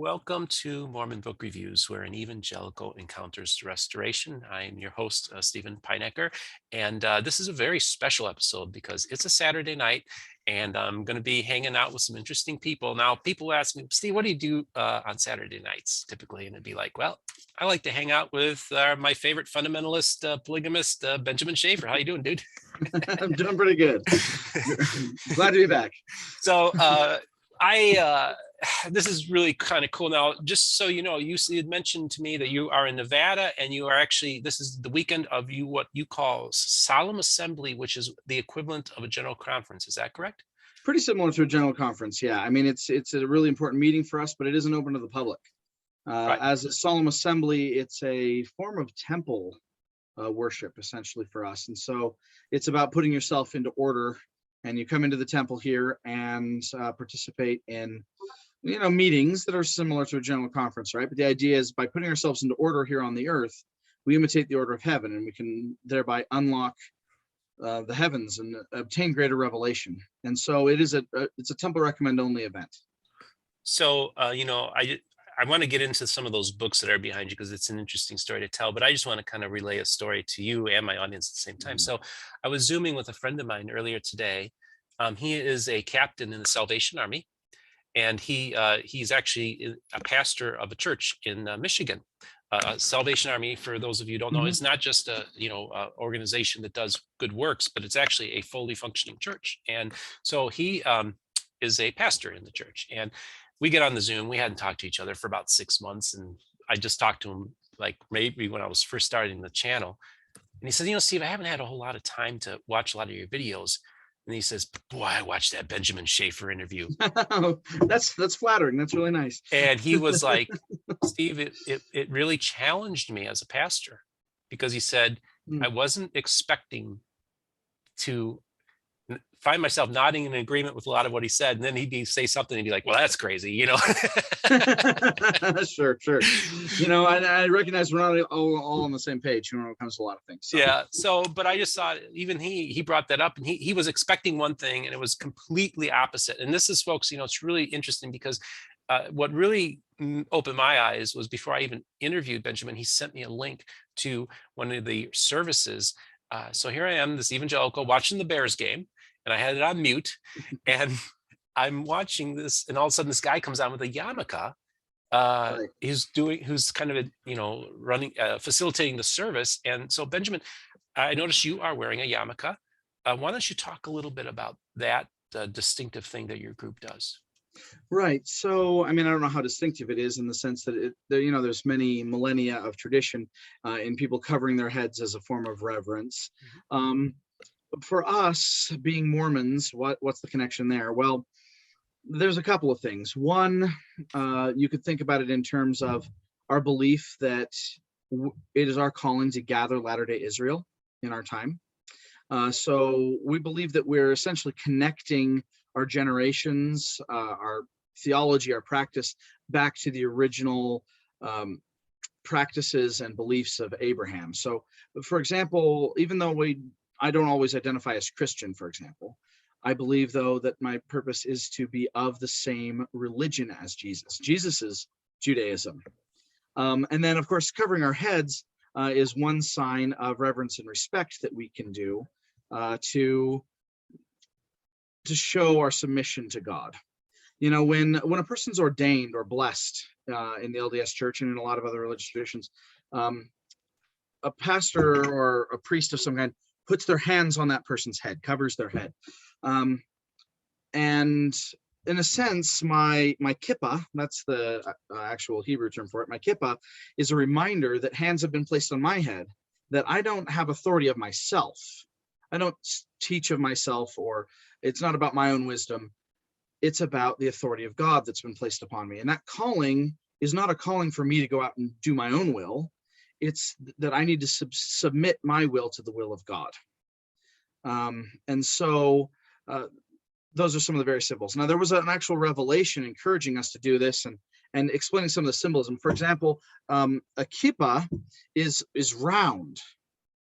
Welcome to Mormon Book Reviews, where an evangelical encounters restoration. I am your host, Steven Pynakker, and this is a very special episode because it's a Saturday night, and I'm going to be hanging out with some interesting people. Now, people ask me, Steve, what do you do on Saturday nights typically? And it'd be like, well, I like to hang out with my favorite fundamentalist, polygamist, Benjamin Shaffer. How you doing, dude? I'm doing pretty good. Glad to be back. So this is really kind of cool. Now, just so you know, you had mentioned to me that you are in Nevada, and you are actually, this is the weekend of what you call Solemn Assembly, which is the equivalent of a general conference. Is that correct? Pretty similar to a general conference, yeah. I mean, it's a really important meeting for us, but it isn't open to the public. Right. As a Solemn Assembly, it's a form of temple worship, essentially, for us. And so it's about putting yourself into order, and you come into the temple here and participate in meetings that are similar to a general conference, right? But the idea is, by putting ourselves into order here on the earth, we imitate the order of heaven, and we can thereby unlock the heavens and obtain greater revelation. And so it's a temple recommend only event. So I want to get into some of those books that are behind you, because it's an interesting story to tell, but I just want to kind of relay a story to you and my audience at the same time. So I was Zooming with a friend of mine earlier today. He is a captain in the Salvation Army, and he's actually a pastor of a church in Michigan. Salvation Army, for those of you who don't know, is not just a organization that does good works, but it's actually a fully functioning church. And so he is a pastor in the church, and we get on the Zoom. We hadn't talked to each other for about 6 months, and I just talked to him like maybe when I was first starting the channel. And he says, Steve, I haven't had a whole lot of time to watch a lot of your videos. And he says, boy, I watched that Benjamin Shaffer interview. That's flattering. That's really nice. And he was like, Steve, it really challenged me as a pastor, because he said, I wasn't expecting to find myself nodding in agreement with a lot of what he said, and then he'd say something and be like, well, that's crazy, Sure. I recognize we're not all on the same page when it comes to a lot of things. But I just thought, even he brought that up, and he was expecting one thing, and it was completely opposite. And this is, folks, it's really interesting, because what really opened my eyes was, before I even interviewed Benjamin, he sent me a link to one of the services. So here I am, this evangelical, watching the Bears game, and I had it on mute, and I'm watching this, and all of a sudden this guy comes on with a yarmulke. Right. Who's kind of running, facilitating the service. And so, Benjamin, I noticed you are wearing a yarmulke. Why don't you talk a little bit about that distinctive thing that your group does? Right. So, I mean, I don't know how distinctive it is, in the sense that there's many millennia of tradition in people covering their heads as a form of reverence. For us, being Mormons, what's the connection there? Well, there's a couple of things. One, you could think about it in terms of our belief that it is our calling to gather Latter-day Israel in our time. So we believe that we're essentially connecting our generations, our theology, our practice, back to the original practices and beliefs of Abraham. So, for example, even though I don't always identify as Christian, for example, I believe, though, that my purpose is to be of the same religion as Jesus. Jesus is Judaism. And then, of course, covering our heads is one sign of reverence and respect that we can do to show our submission to God. When a person's ordained or blessed in the LDS Church and in a lot of other religious traditions, a pastor or a priest of some kind puts their hands on that person's head, covers their head. And in a sense, my kippah, that's the actual Hebrew term for it, my kippah is a reminder that hands have been placed on my head, that I don't have authority of myself. I don't teach of myself, or it's not about my own wisdom. It's about the authority of God that's been placed upon me. And that calling is not a calling for me to go out and do my own will. It's that I need to submit my will to the will of God. And so those are some of the very symbols. Now, there was an actual revelation encouraging us to do this and explaining some of the symbolism. For example, a kippah is round,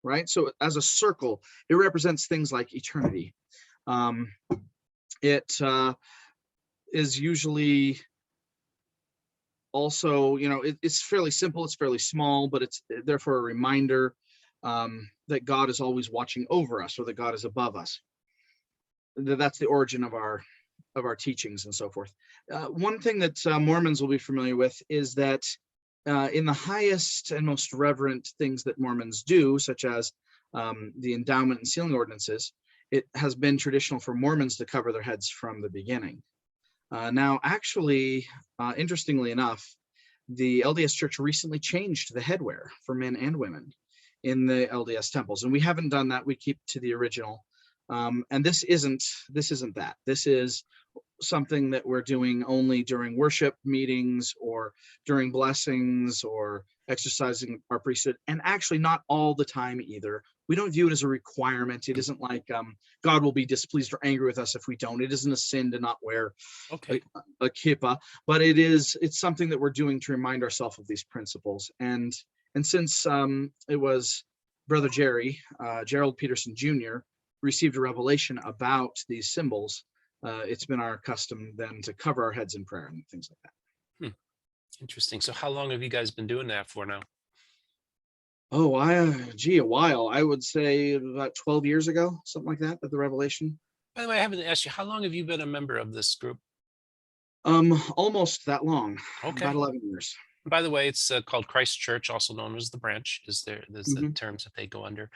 right? So as a circle, it represents things like eternity. It is usually also, it's fairly simple, it's fairly small, but it's therefore a reminder that God is always watching over us, or that God is above us. That's the origin of our teachings and so forth. One thing that Mormons will be familiar with is that in the highest and most reverent things that Mormons do, such as the endowment and sealing ordinances, it has been traditional for Mormons to cover their heads from the beginning. Now, actually, interestingly enough, the LDS Church recently changed the headwear for men and women in the LDS temples, and we haven't done that. We keep to the original. And this isn't that. This is something that we're doing only during worship meetings or during blessings or exercising our priesthood, and actually not all the time either. We don't view it as a requirement. It isn't like God will be displeased or angry with us if we don't. It isn't a sin to not wear a kippah, but it's something that we're doing to remind ourselves of these principles. And since it was Brother Gerald Peterson Jr. received a revelation about these symbols, it's been our custom then to cover our heads in prayer and things like that. Interesting. So how long have you guys been doing that for now? Oh, a while. I would say about 12 years ago, something like that, at the revelation. By the way, I haven't asked you, how long have you been a member of this group? Almost that long. Okay. About 11 years. By the way, it's called Christ Church, also known as the Branch, there's the terms that they go under.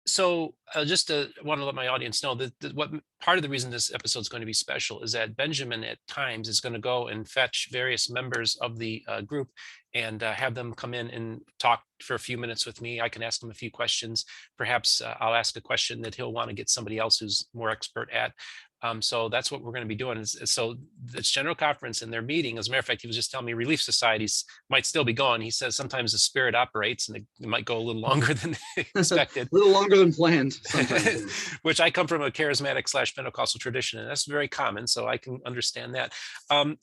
So just want to let my audience know that what part of the reason this episode is going to be special is that Benjamin at times is going to go and fetch various members of the group and have them come in and talk for a few minutes with me. I can ask them a few questions. Perhaps I'll ask a question that he'll want to get somebody else who's more expert at. So that's what we're going to be doing. So this general conference and their meeting, as a matter of fact, he was just telling me relief societies might still be going. He says sometimes the spirit operates and it might go a little longer than expected. A little longer than planned. Which I come from a charismatic / Pentecostal tradition, and that's very common. So I can understand that. There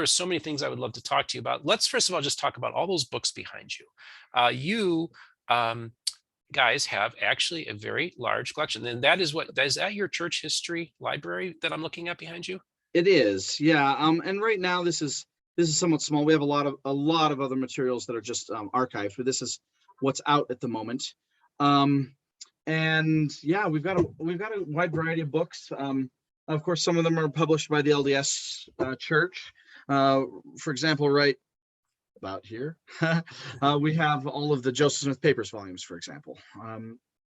are so many things I would love to talk to you about. Let's first of all just talk about all those books behind you. You guys have actually a very large collection, and is that your church history library that I'm looking at behind you? It is, yeah. And right now this is somewhat small. We have a lot of other materials that are just archived, but this is what's out at the moment. And yeah, we've got a wide variety of books. Of course, some of them are published by the LDS Church. For example, right about here, we have all of the Joseph Smith Papers volumes, for example.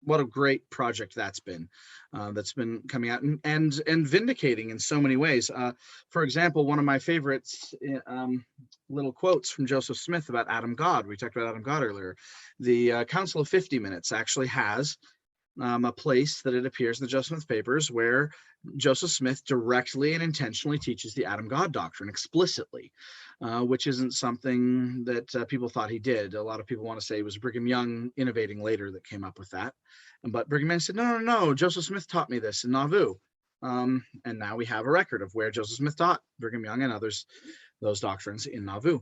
What a great project that's been coming out and vindicating in so many ways. For example, one of my favorites, little quotes from Joseph Smith about Adam God. We talked about Adam God earlier. The Council of 50 Minutes actually has a place that it appears in the Joseph Smith Papers where Joseph Smith directly and intentionally teaches the Adam God doctrine explicitly, which isn't something that people thought he did. A lot of people want to say it was Brigham Young innovating later that came up with that. But Brigham Young said, no, Joseph Smith taught me this in Nauvoo. And now we have a record of where Joseph Smith taught Brigham Young and others those doctrines in Nauvoo.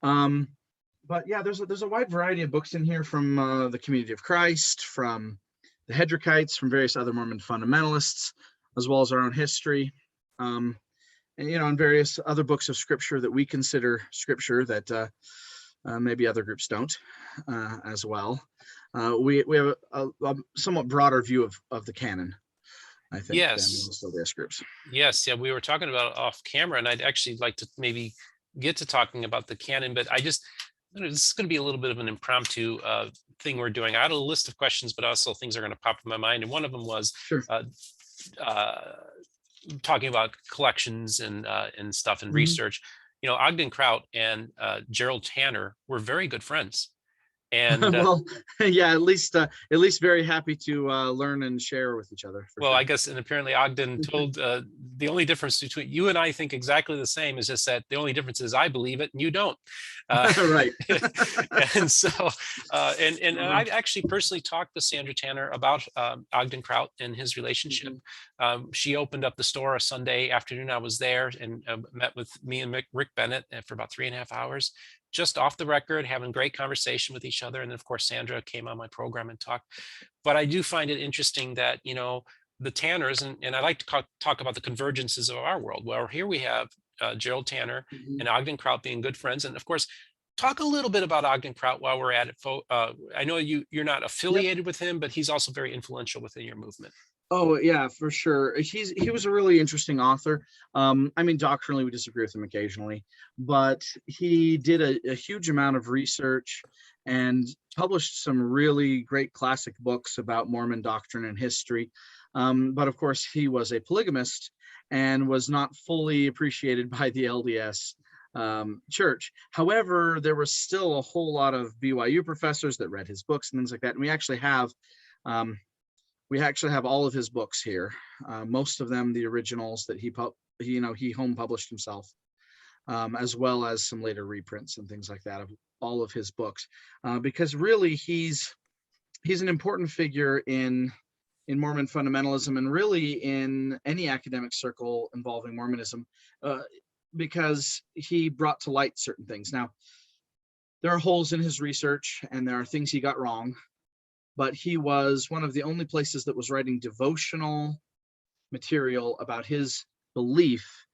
But yeah, there's a wide variety of books in here from the Community of Christ, from the Hedrickites, from various other Mormon fundamentalists, as well as our own history, and and various other books of scripture that we consider scripture that maybe other groups don't as well. We have a somewhat broader view of the canon, I think, than most LDS groups. Yes, yeah, we were talking about it off camera, and I'd actually like to maybe get to talking about the canon, but this is going to be a little bit of an impromptu thing we're doing. I had a list of questions, but also things are going to pop in my mind. And one of them was talking about collections and stuff and research. Ogden Prout and Gerald Tanner were very good friends. And well, yeah, at least very happy to learn and share with each other. Well, sure. I guess, and apparently Ogden told the only difference between you and I think exactly the same is just that the only difference is I believe it and you don't. Right. And so, and I've actually personally talked to Sandra Tanner about Ogden Prout and his relationship. She opened up the store a Sunday afternoon. I was there and met with me and Rick Bennett for about 3.5 hours. Just off the record, having great conversation with each other. And then, of course, Sandra came on my program and talked. But I do find it interesting that, the Tanners, and I like to talk about the convergences of our world. Well, here we have Gerald Tanner Mhm. and Ogden Prout being good friends. And of course, talk a little bit about Ogden Prout while we're at it. I know you're not Yep. affiliated with him, but he's also very influential within your movement. Oh yeah, for sure. He was a really interesting author. I mean, doctrinally we disagree with him occasionally, but he did a huge amount of research and published some really great classic books about Mormon doctrine and history. But of course, he was a polygamist and was not fully appreciated by the LDS church. However, there was still a whole lot of BYU professors that read his books and things like that. And um, we actually have all of his books here, most of them the originals that he home published himself, as well as some later reprints and things like that of all of his books, because really he's an important figure in Mormon fundamentalism and really in any academic circle involving Mormonism, because he brought to light certain things. Now, there are holes in his research and there are things he got wrong, but he was one of the only places that was writing devotional material about his belief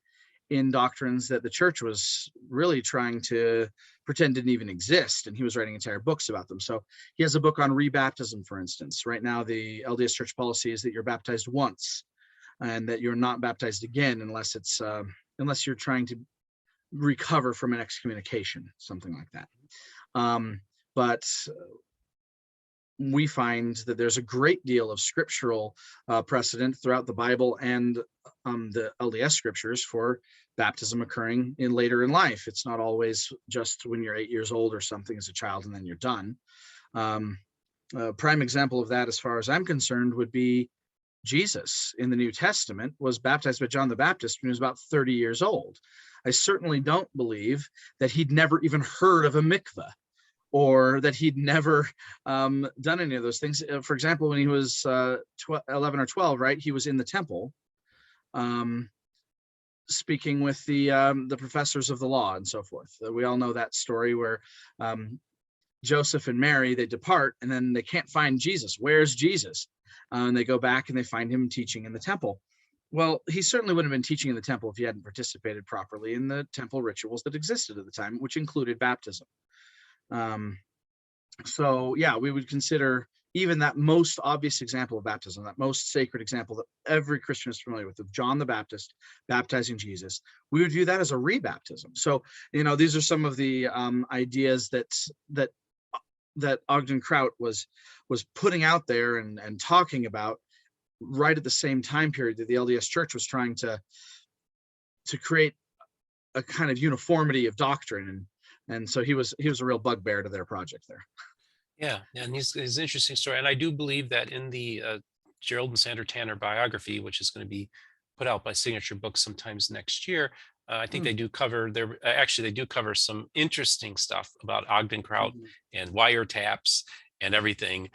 in doctrines that the church was really trying to pretend didn't even exist. And he was writing entire books about them. So he has a book on rebaptism, for instance. Right now, the LDS church policy is that you're baptized once and that you're not baptized again unless you're trying to recover from an excommunication, something like that. But we find that there's a great deal of scriptural precedent throughout the Bible and the LDS scriptures for baptism occurring later in life. It's not always just when you're 8 years old or something as a child and then you're done. A prime example of that, as far as I'm concerned, would be Jesus in the New Testament was baptized by John the Baptist when he was about 30 years old. I certainly don't believe that he'd never even heard of a mikveh, or that he'd never done any of those things. For example, when he was 11 or 12, right, he was in the temple speaking with the professors of the law and so forth. We all know that story where Joseph and Mary, they depart and then they can't find Jesus. Where's Jesus? And they go back and they find him teaching in the temple. Well, he certainly wouldn't have been teaching in the temple if he hadn't participated properly in the temple rituals that existed at the time, which included baptism. So yeah, we would consider even that most obvious example of baptism, that most sacred example that every Christian is familiar with, of John the Baptist baptizing Jesus, we would view that as a rebaptism. So, these are some of the ideas that Ogden Prout was putting out there and talking about right at the same time period that the LDS Church was trying to create a kind of uniformity of doctrine. And so he was a real bugbear to their project there. Yeah, and he's an interesting story, and I do believe that in the Gerald and Sandra Tanner biography, which is going to be put out by Signature Books sometimes next year, I think they do cover actually they do cover some interesting stuff about Ogden Prout and wiretaps and everything.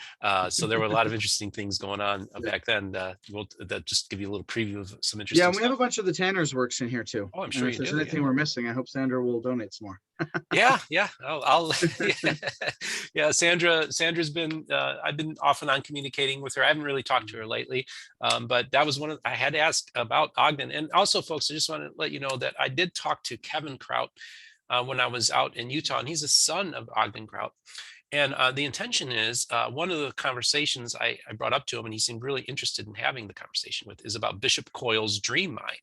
So there were a lot of interesting things going on back then. That just give you a little preview of some interesting Yeah, and we have a stuff. bunch of the Tanner's works in here too. Oh, I'm And sure if you there's do. anything Yeah. we're missing, I hope Sandra will donate some more. Yeah, I'll yeah, Sandra's been I've been off and on communicating with her. I haven't really talked to her lately, but that was I had to ask about Ogden. And also, folks, I just want to let you know that I did talk to Kevin Prout when I was out in Utah, and he's a son of Ogden Prout. And the intention is one of the conversations I brought up to him, and he seemed really interested in having the conversation with, is about Bishop Coyle's dream mind.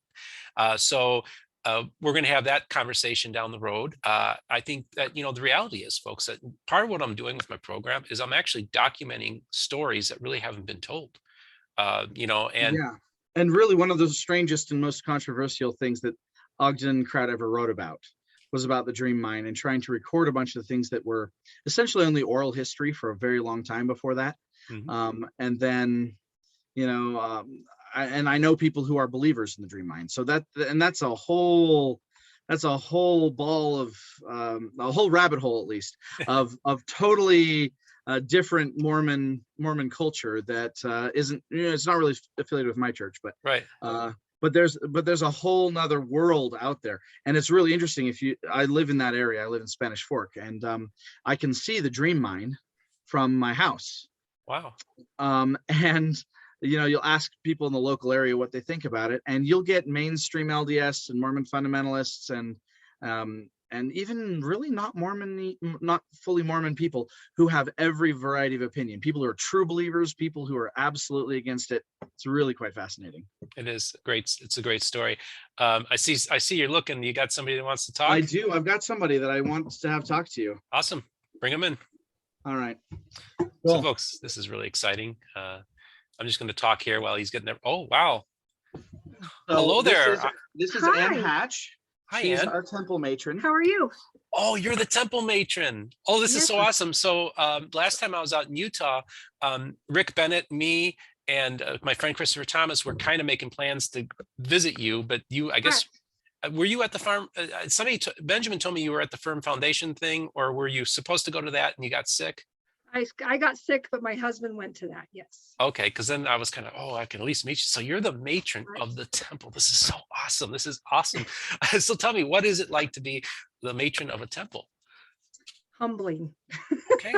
We're going to have that conversation down the road. I think that, the reality is, folks, that part of what I'm doing with my program is I'm actually documenting stories that really haven't been told, and Yeah. And really one of the strangest and most controversial things that Ogden Prout ever wrote about was about the dream mind and trying to record a bunch of things that were essentially only oral history for a very long time before that. Mhm. And then, I know people who are believers in the dream mind. So that's a whole ball of a whole rabbit hole, at least, of totally different Mormon culture that isn't, it's not really affiliated with my church, but Right. but there's a whole nother world out there. And it's really interesting. I live in that area, I live in Spanish Fork, and I can see the dream mine from my house. Wow. And you'll ask people in the local area what they think about it, and you'll get mainstream LDS and Mormon fundamentalists and even really not fully Mormon people who have every variety of opinion. People who are true believers, people who are absolutely against it. It's really quite fascinating. It is great. It's a great story. I see you're looking. You got somebody that wants to talk? I do. I've got somebody that I want to have talk to you. Awesome. Bring them in. All right. Cool. So folks, this is really exciting. I'm just going to talk here while he's getting there. Oh, wow. So hello there. This is Hi. Ann Hatch. Hi, She's Ann. our temple matron. How are you? Oh, you're the temple matron. Oh, this is so awesome. So last time I was out in Utah, Rick Bennett, me, and my friend Christopher Thomas were kind of making plans to visit you, but you, I guess, were you at the farm? Benjamin told me you were at the Firm Foundation thing, or were you supposed to go to that and you got sick? I got sick, but my husband went to that. Yes. Okay, because then I was kind of, I can at least meet you. So you're the matron of the temple. This is so awesome. This is awesome. So tell me, what is it like to be the matron of a temple? Humbling. Okay.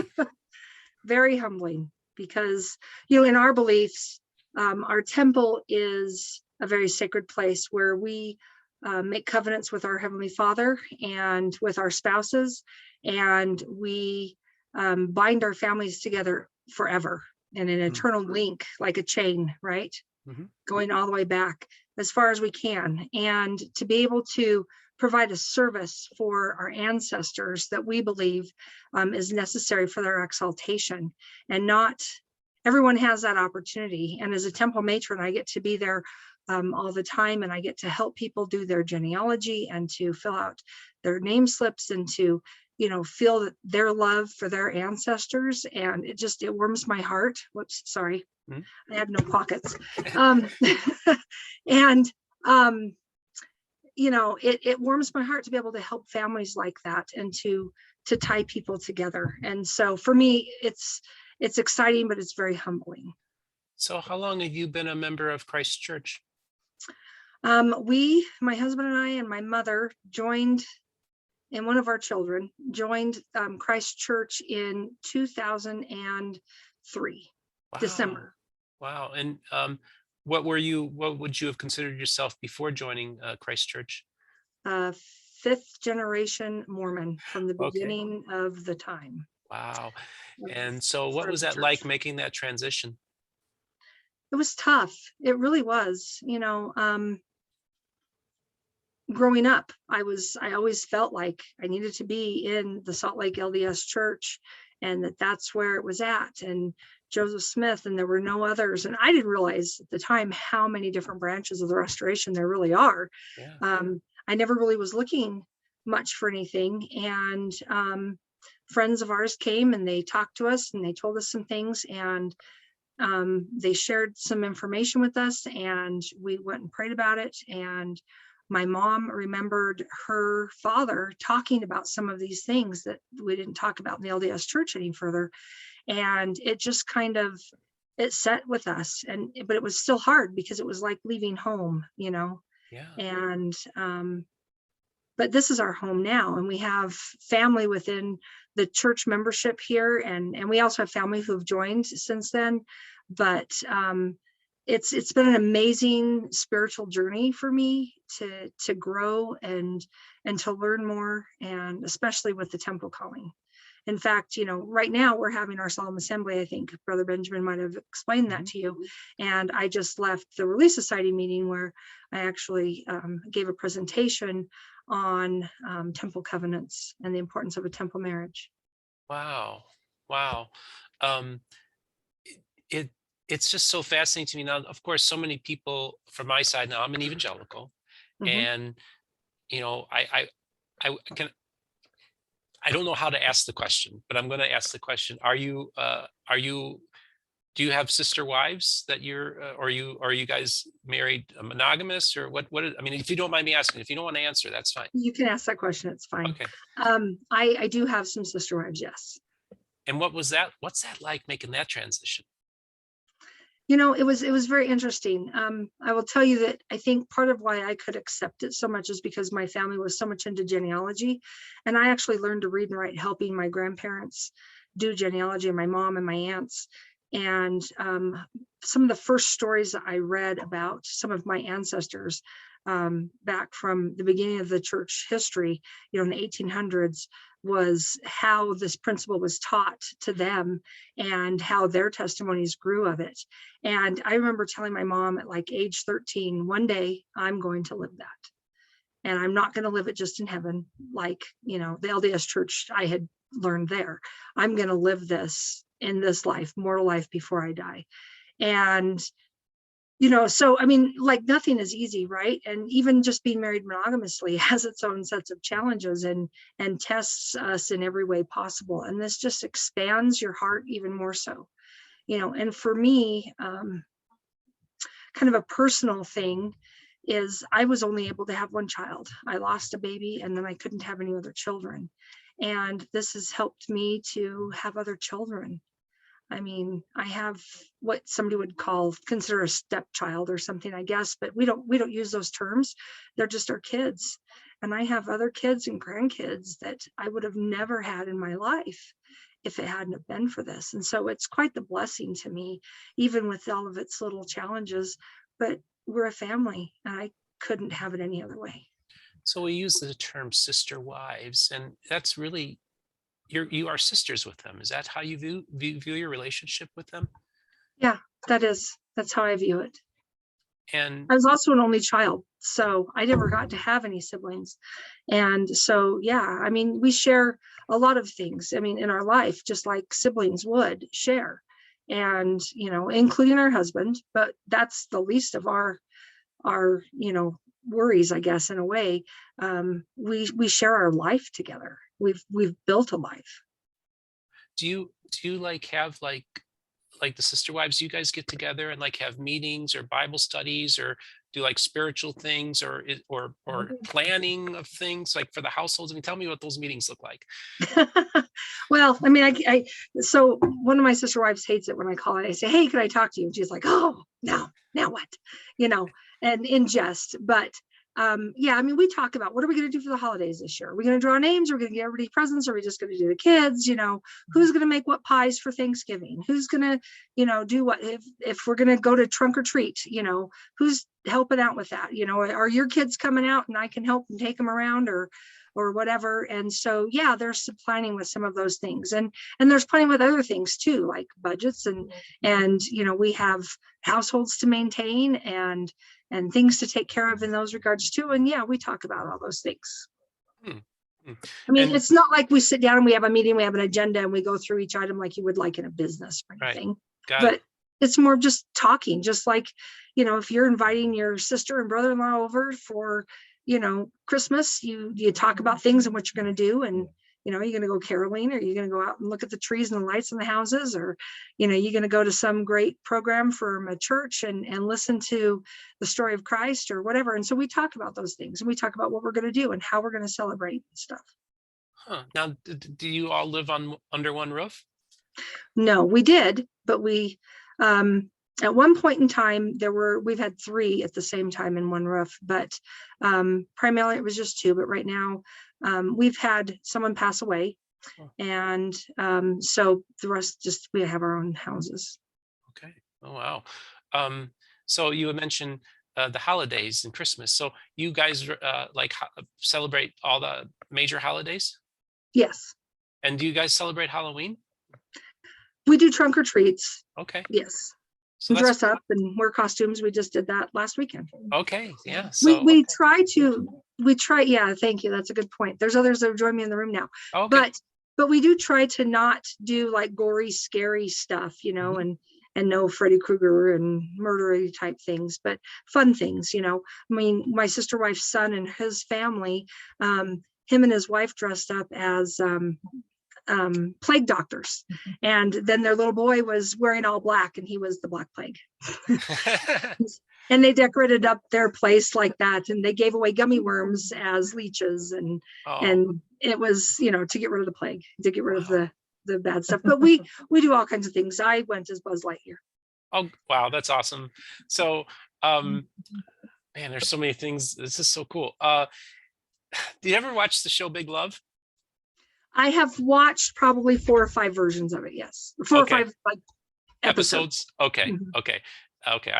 Very humbling, because, in our beliefs, our temple is a very sacred place where we make covenants with our Heavenly Father and with our spouses, and we bind our families together forever in an eternal link, like a chain, right? Going all the way back as far as we can. And to be able to provide a service for our ancestors that we believe is necessary for their exaltation. And not everyone has that opportunity. And as a temple matron, I get to be there all the time, and I get to help people do their genealogy and to fill out their name slips and to feel that their love for their ancestors. And it warms my heart. Whoops, sorry. I have no pockets. And it warms my heart to be able to help families like that and to tie people together. And so for me, it's exciting, but it's very humbling. So how long have you been a member of Christ Church? My husband and I and my mother joined, and one of our children joined Christ Church in 2003, December. Wow. And what would you have considered yourself before joining Christ Church? Fifth generation Mormon from the beginning of the time. Wow. And so what was that like, making that transition? It was tough. It really was. Growing up, I always felt like I needed to be in the Salt Lake LDS Church, and that's where it was at, and Joseph Smith, and there were no others. And I didn't realize at the time how many different branches of the Restoration there really are. I never really was looking much for anything. And friends of ours came and they talked to us and they told us some things, and they shared some information with us, and we went and prayed about it. And my mom remembered her father talking about some of these things that we didn't talk about in the LDS Church any further. And it just kind of, it set with us. But it was still hard because it was like leaving home, and, but this is our home now, and we have family within the church membership here. And we also have family who have joined since then. But it's been an amazing spiritual journey for me to grow and to learn more, and especially with the temple calling. In fact, right now we're having our Solemn Assembly. I think Brother Benjamin might have explained that to you. And I just left the Relief Society meeting where I actually gave a presentation on temple covenants and the importance of a temple marriage. Wow. It's just so fascinating to me now. Of course, so many people from my side now, I'm an evangelical, and I don't know how to ask the question, but I'm going to ask the question. Do you have sister wives that are you guys married, monogamous, or what? I mean, if you don't mind me asking, if you don't want to answer, that's fine. You can ask that question. It's fine. Okay. I do have some sister wives. Yes. And what's that like, making that transition? It was very interesting. I will tell you that I think part of why I could accept it so much is because my family was so much into genealogy, and I actually learned to read and write helping my grandparents do genealogy, and my mom and my aunts. And some of the first stories that I read about some of my ancestors back from the beginning of the church history, in the 1800s, was how this principle was taught to them and how their testimonies grew of it. And I remember telling my mom at like age 13, one day I'm going to live that. And I'm not going to live it just in heaven, like, the LDS church I had learned there. I'm going to live this in this life, mortal life, before I die. And so, I mean, like, nothing is easy, right? And even just being married monogamously has its own sets of challenges and tests us in every way possible. And this just expands your heart even more so, and for me, kind of a personal thing is I was only able to have one child. I lost a baby and then I couldn't have any other children. And this has helped me to have other children. I mean, I have what somebody would consider a stepchild or something, I guess, but we don't use those terms. They're just our kids. And I have other kids and grandkids that I would have never had in my life if it hadn't have been for this. And so it's quite the blessing to me, even with all of its little challenges, but we're a family and I couldn't have it any other way. So we use the term sister wives, and that's really, you are sisters with them. Is that how you view your relationship with them? Yeah, that's how I view it. And I was also an only child, so I never got to have any siblings. And so, yeah, I mean, we share a lot of things, I mean, in our life, just like siblings would share, and, including our husband, but that's the least of our worries, I guess, in a way. We share our life together. We've built a life. do you like have like the sister wives, you guys get together and like have meetings or Bible studies or do like spiritual things or planning of things like for the households? I mean, tell me what those meetings look like. Well, I mean, so one of my sister wives hates it when I call it. I say, hey, can I talk to you? And she's like, oh, no, now what? And in jest. But yeah, I mean, we talk about what are we going to do for the holidays this year? Are we going to draw names? Are we going to get everybody presents? Are we just going to do the kids? Who's going to make what pies for Thanksgiving? Who's going to, do what? If we're going to go to trunk or treat, who's helping out with that? Are your kids coming out and I can help and take them around or whatever? And so, yeah, there's some planning with some of those things, and there's planning with other things too, like budgets and we have households to maintain and things to take care of in those regards too. And yeah, we talk about all those things. I mean, it's not like we sit down and we have a meeting, we have an agenda and we go through each item like you would like in a business or anything. Right. But it's more just talking, just like, if you're inviting your sister and brother-in-law over for, Christmas, you talk about things and what you're going to do. And, you're going to go caroling, or you're going to go out and look at the trees and the lights in the houses, or, you're going to go to some great program from a church and listen to the story of Christ or whatever. And so we talk about those things and we talk about what we're going to do and how we're going to celebrate and stuff. Huh. Now, do you all live under one roof? No, we did, but we, at one point in time, we've had 3 at the same time in one roof, but primarily it was just 2. But right now, we've had someone pass away, and so the rest we have our own houses. Okay. Oh, wow. So you had mentioned the holidays and Christmas. So you guys celebrate all the major holidays? Yes. And do you guys celebrate Halloween? We do trunk or treats. Okay. Yes. So dress up and wear costumes. We just did that last weekend. Okay. Yeah. So we try. Yeah. Thank you. That's a good point. There's others that have joined me in the room now. Okay. But we do try to not do like gory, scary stuff, and no Freddy Krueger and murdery type things, but fun things, I mean, my sister wife's son and his family, him and his wife dressed up as plague doctors, and then their little boy was wearing all black and he was the Black Plague. And they decorated up their place like that, and they gave away gummy worms as leeches, and it was to get rid of the plague, to get rid of the bad stuff. But we do all kinds of things. I went as Buzz Lightyear. Oh wow, that's awesome. So man, there's so many things. This is so cool. Do you ever watch the show Big Love? I have watched probably 4 or 5 versions of it. Yes, 4 or 5 like Episodes? Okay, Mhm. okay, okay.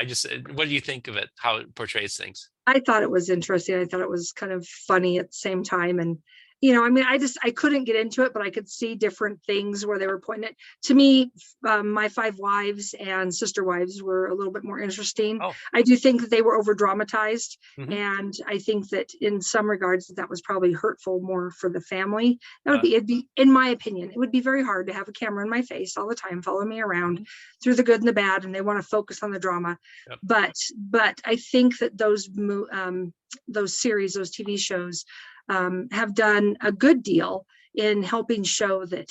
What do you think of it? How it portrays things? I thought it was interesting. I thought it was kind of funny at the same time. And, I mean, I couldn't get into it, but I could see different things where they were pointing it. To me, My Five Wives and Sister Wives were a little bit more interesting. Oh, I do think that they were over dramatized. mhm. And I think that in some regards that was probably hurtful more for the family. It'd be, in my opinion, it would be very hard to have a camera in my face all the time, follow me around through the good and the bad, and they want to focus on the drama. Yep. But I think that those series, those TV shows, have done a good deal in helping show that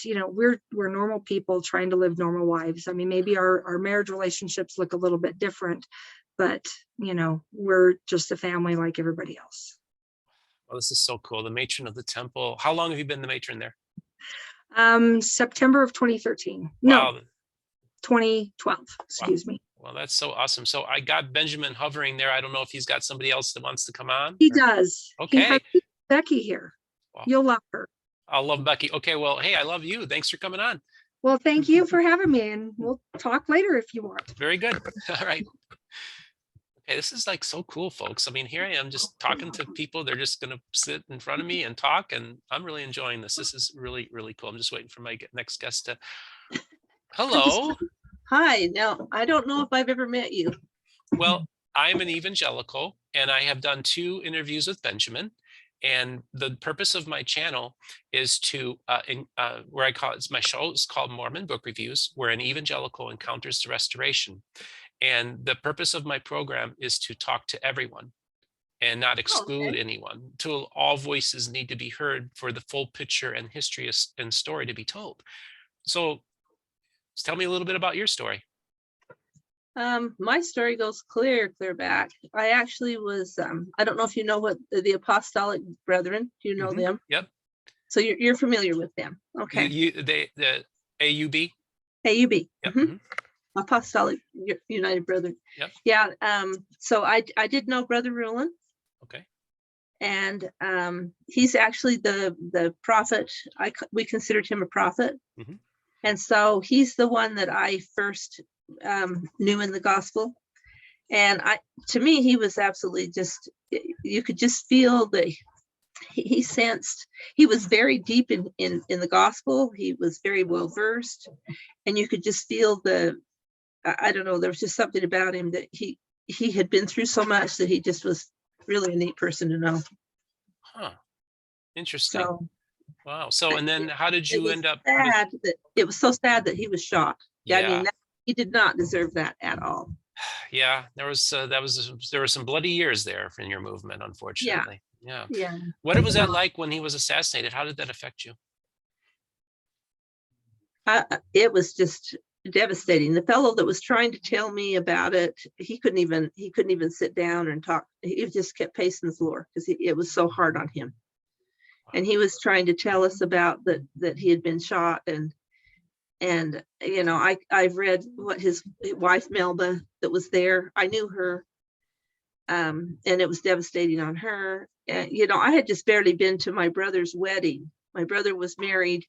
we're normal people trying to live normal lives. I mean, maybe our marriage relationships look a little bit different, but we're just a family like everybody else. Well, this is so cool. The matron of the temple. How long have you been the matron there? September of 2013. Wow. No, 2012. Excuse me. Well, that's so awesome. So I got Benjamin hovering there. I don't know if he's got somebody else that wants to come on. He does. He Okay. has Becky here. Wow. You'll love her. I'll love Becky. Okay. Well, hey, I love you. Thanks for coming on. Well, thank you for having me, and we'll talk later if you want. Very good. All right. Okay, this is like so cool, folks. I mean, here I am just talking to people. They're just going to sit in front of me and talk, and I'm really enjoying this. This is really, really cool. I'm just waiting for my next guest to. Hello. Hi. Now, I don't know if I've ever met you. Well, I'm an evangelical, and I have done 2 interviews with Benjamin. And the purpose of my channel is to, where I call it, my show is called Mormon Book Reviews, where an evangelical encounters the restoration. And the purpose of my program is to talk to everyone and not exclude anyone, till all voices need to be heard for the full picture and history and story to be told. So tell me a little bit about your story. My story goes clear back. I actually was, I don't know if you know what the Apostolic Brethren, do you know them? Yep. So you're familiar with them. Okay. The AUB? AUB. Yep. Apostolic United Brethren. Yep. Yeah. So I did know Brother Roland. Okay. And he's actually the prophet. We considered him a prophet. And so he's the one that I first knew in the gospel. And to me, he was absolutely just, you could just feel that he sensed, he was very deep in the gospel. He was very well versed, and you could just feel I don't know, there was just something about him that he had been through so much that he just was really a neat person to know. Huh. Interesting. So, wow. So, and then how did you end up? It was so sad that he was shot. Yeah. I mean, he did not deserve that at all. Yeah, there were some bloody years there in your movement, unfortunately. Yeah. What was that like when he was assassinated? How did that affect you? It was just devastating. The fellow that was trying to tell me about it, he couldn't even sit down and talk. He just kept pacing the floor because it was so hard on him. Wow. And he was trying to tell us about that he had been shot, and I've read what his wife Melba that was there. I knew her, and it was devastating on her. I had just barely been to my brother's wedding. My brother was married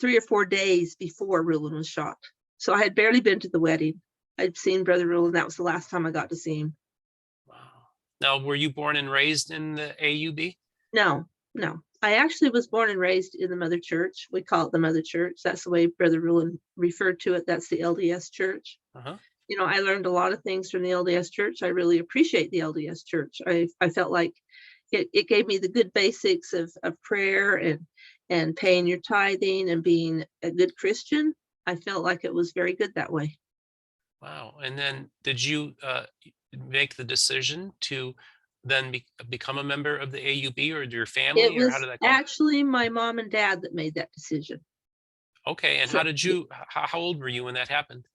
3 or 4 days before Roland was shot. So I had barely been to the wedding. I'd seen Brother Roland. That was the last time I got to see him. Wow. Now, were you born and raised in the AUB? No. I actually was born and raised in the Mother Church. We call it the Mother Church. That's the way Brother Roland referred to it. That's the LDS Church. I learned a lot of things from the LDS Church. I really appreciate the LDS Church. I felt like it gave me the good basics of prayer and paying your tithing and being a good Christian. I felt like it was very good that way. Wow. And then did you make the decision to then become a member of the AUB, or your family? It was or how did that go? Actually my mom and dad that made that decision. Okay. And how old were you when that happened?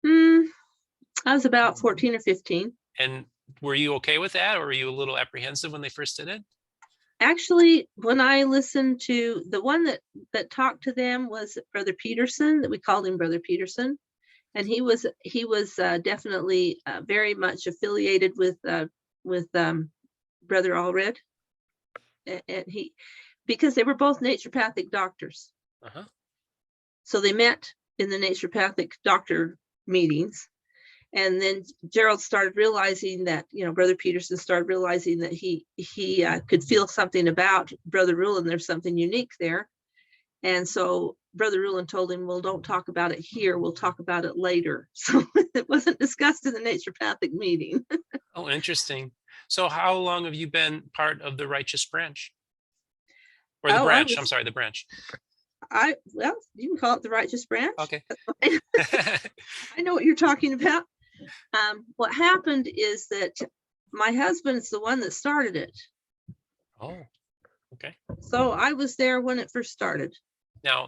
I was about 14 or 15. And were you okay with that, or were you a little apprehensive when they first did it? Actually, when I listened to the one that talked to them was Brother Peterson, that we called him Brother Peterson. And he was definitely very much affiliated with Brother Allred, and because they were both naturopathic doctors. So they met in the naturopathic doctor meetings. And then Gerald started realizing that, Brother Peterson started realizing that he could feel something about Brother Roland. There's something unique there. And so Brother Roland told him, well, don't talk about it here. We'll talk about it later. So it wasn't discussed in the naturopathic meeting. Oh, interesting. So how long have you been part of the righteous branch? Or the branch, I'm sorry, the branch. Well, you can call it the righteous branch. Okay. I know what you're talking about. What happened is that my husband's the one that started it. Oh, okay. So I was there when it first started. Now,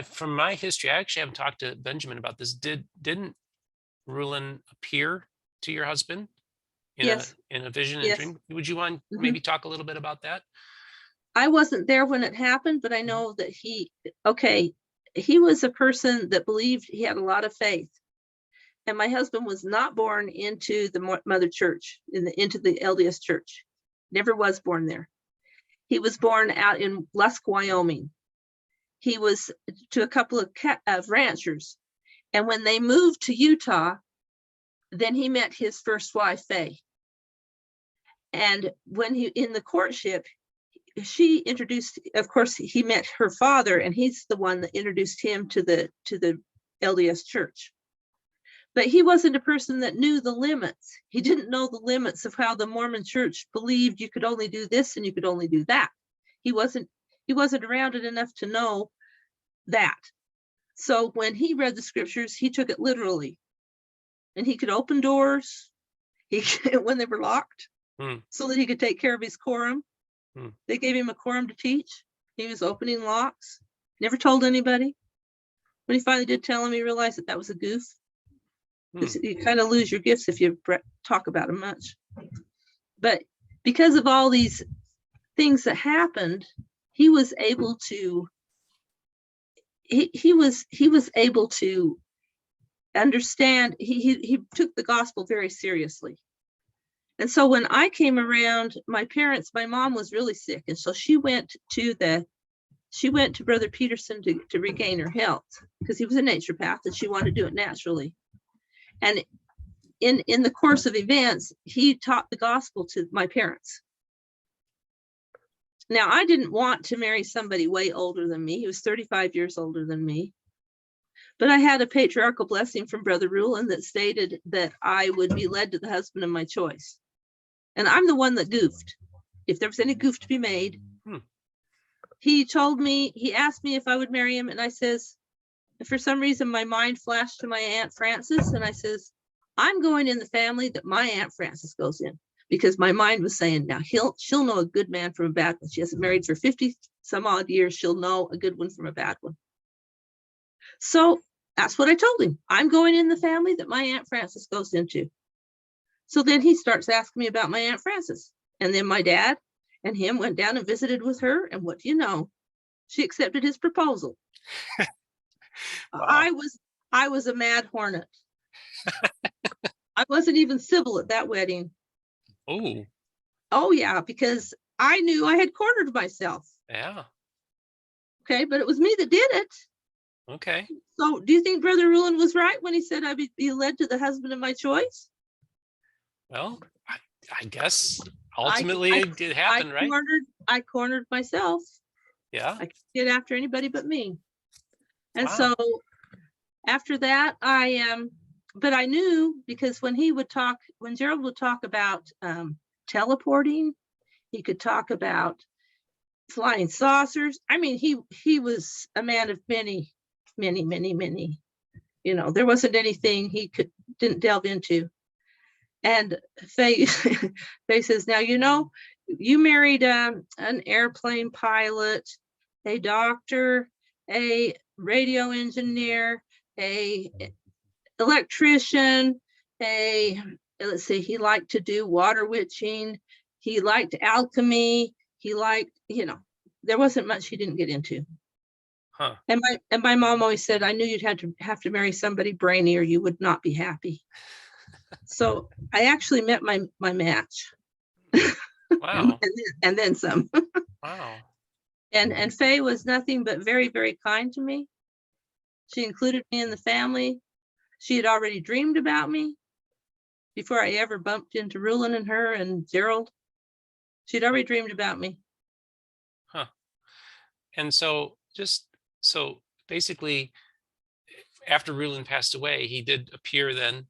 from my history, I actually haven't talked to Benjamin about this. Didn't Roland appear to your husband in a vision and dream? Would you want maybe talk a little bit about that? I wasn't there when it happened, but I know that he was a person that believed, he had a lot of faith. And my husband was not born into the mother church, into the LDS church. Never was born there. He was born out in Lusk, Wyoming. He was to a couple of ranchers. And when they moved to Utah, then he met his first wife, Faye. And when in the courtship, she introduced, of course, he met her father, and he's the one that introduced him to the LDS church. But he wasn't a person that knew the limits. He didn't know the limits of how the Mormon church believed you could only do this and you could only do that. He wasn't around it enough to know that. So when he read the scriptures, he took it literally. And he could open doors when they were locked so that he could take care of his quorum. They gave him a quorum to teach. He was opening locks. Never told anybody. When he finally did tell him, he realized that was a goof. You kind of lose your gifts if you talk about them much. But because of all these things that happened, he was able to he was able to understand. He took the gospel very seriously. And so when I came around, my mom was really sick, and so she went to Brother Peterson to regain her health, because he was a naturopath and she wanted to do it naturally. And in the course of events, he taught the gospel to my parents. Now, I didn't want to marry somebody way older than me. He was 35 years older than me. But I had a patriarchal blessing from Brother Roland that stated that I would be led to the husband of my choice. And I'm the one that goofed. If there was any goof to be made, he asked me if I would marry him. And I says, for some reason, my mind flashed to my Aunt Frances. And I says, I'm going in the family that my Aunt Frances goes in. Because my mind was saying, now she'll know a good man from a bad one. She hasn't married for 50 some odd years. She'll know a good one from a bad one. So that's what I told him. I'm going in the family that my Aunt Frances goes into. So then he starts asking me about my Aunt Frances. And then my dad and him went down and visited with her. And what do you know? She accepted his proposal. Wow. I was a mad hornet. I wasn't even civil at that wedding. Oh yeah, because I knew I had cornered myself. Yeah. Okay, but it was me that did it. Okay. So do you think Brother Roland was right when he said I'd be led to the husband of my choice? Well, I guess ultimately it did happen, right? I cornered myself. Yeah. I couldn't get after anybody but me. And wow. So after that, but I knew, because when Gerald would talk about teleporting, he could talk about flying saucers. I mean, he was a man of many. There wasn't anything he didn't delve into. And Faye says, now, you married an airplane pilot, a doctor, a radio engineer, a electrician, let's see, he liked to do water witching, he liked alchemy, he liked, there wasn't much he didn't get into. Huh. And my mom always said, I knew you'd have to marry somebody brainy or you would not be happy. So I actually met my match. Wow. and then some. Wow. And Faye was nothing but very, very kind to me. She included me in the family. She had already dreamed about me before I ever bumped into Roland and her and Gerald. She'd already dreamed about me. Huh. And so basically, after Roland passed away, he did appear then.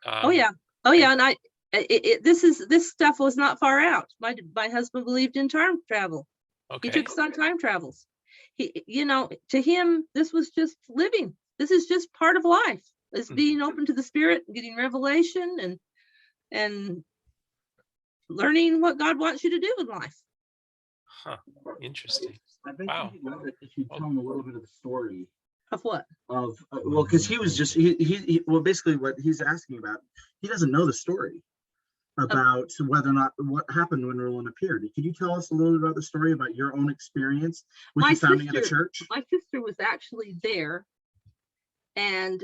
Oh yeah. And this stuff was not far out. My husband believed in time travel. Okay. He took us on time travels. To him, this was just living. This is just part of life. Is being open to the Spirit, getting revelation, and learning what God wants you to do in life. Huh. Interesting. I bet Wow. you'd love it if you tell him a little bit of the story Of what? of well, because he was just well, basically what he's asking about, he doesn't know the story about whether or not what happened when Roland appeared. Could you tell us a little bit about the story about your own experience with the founding of the church? My sister was actually there, and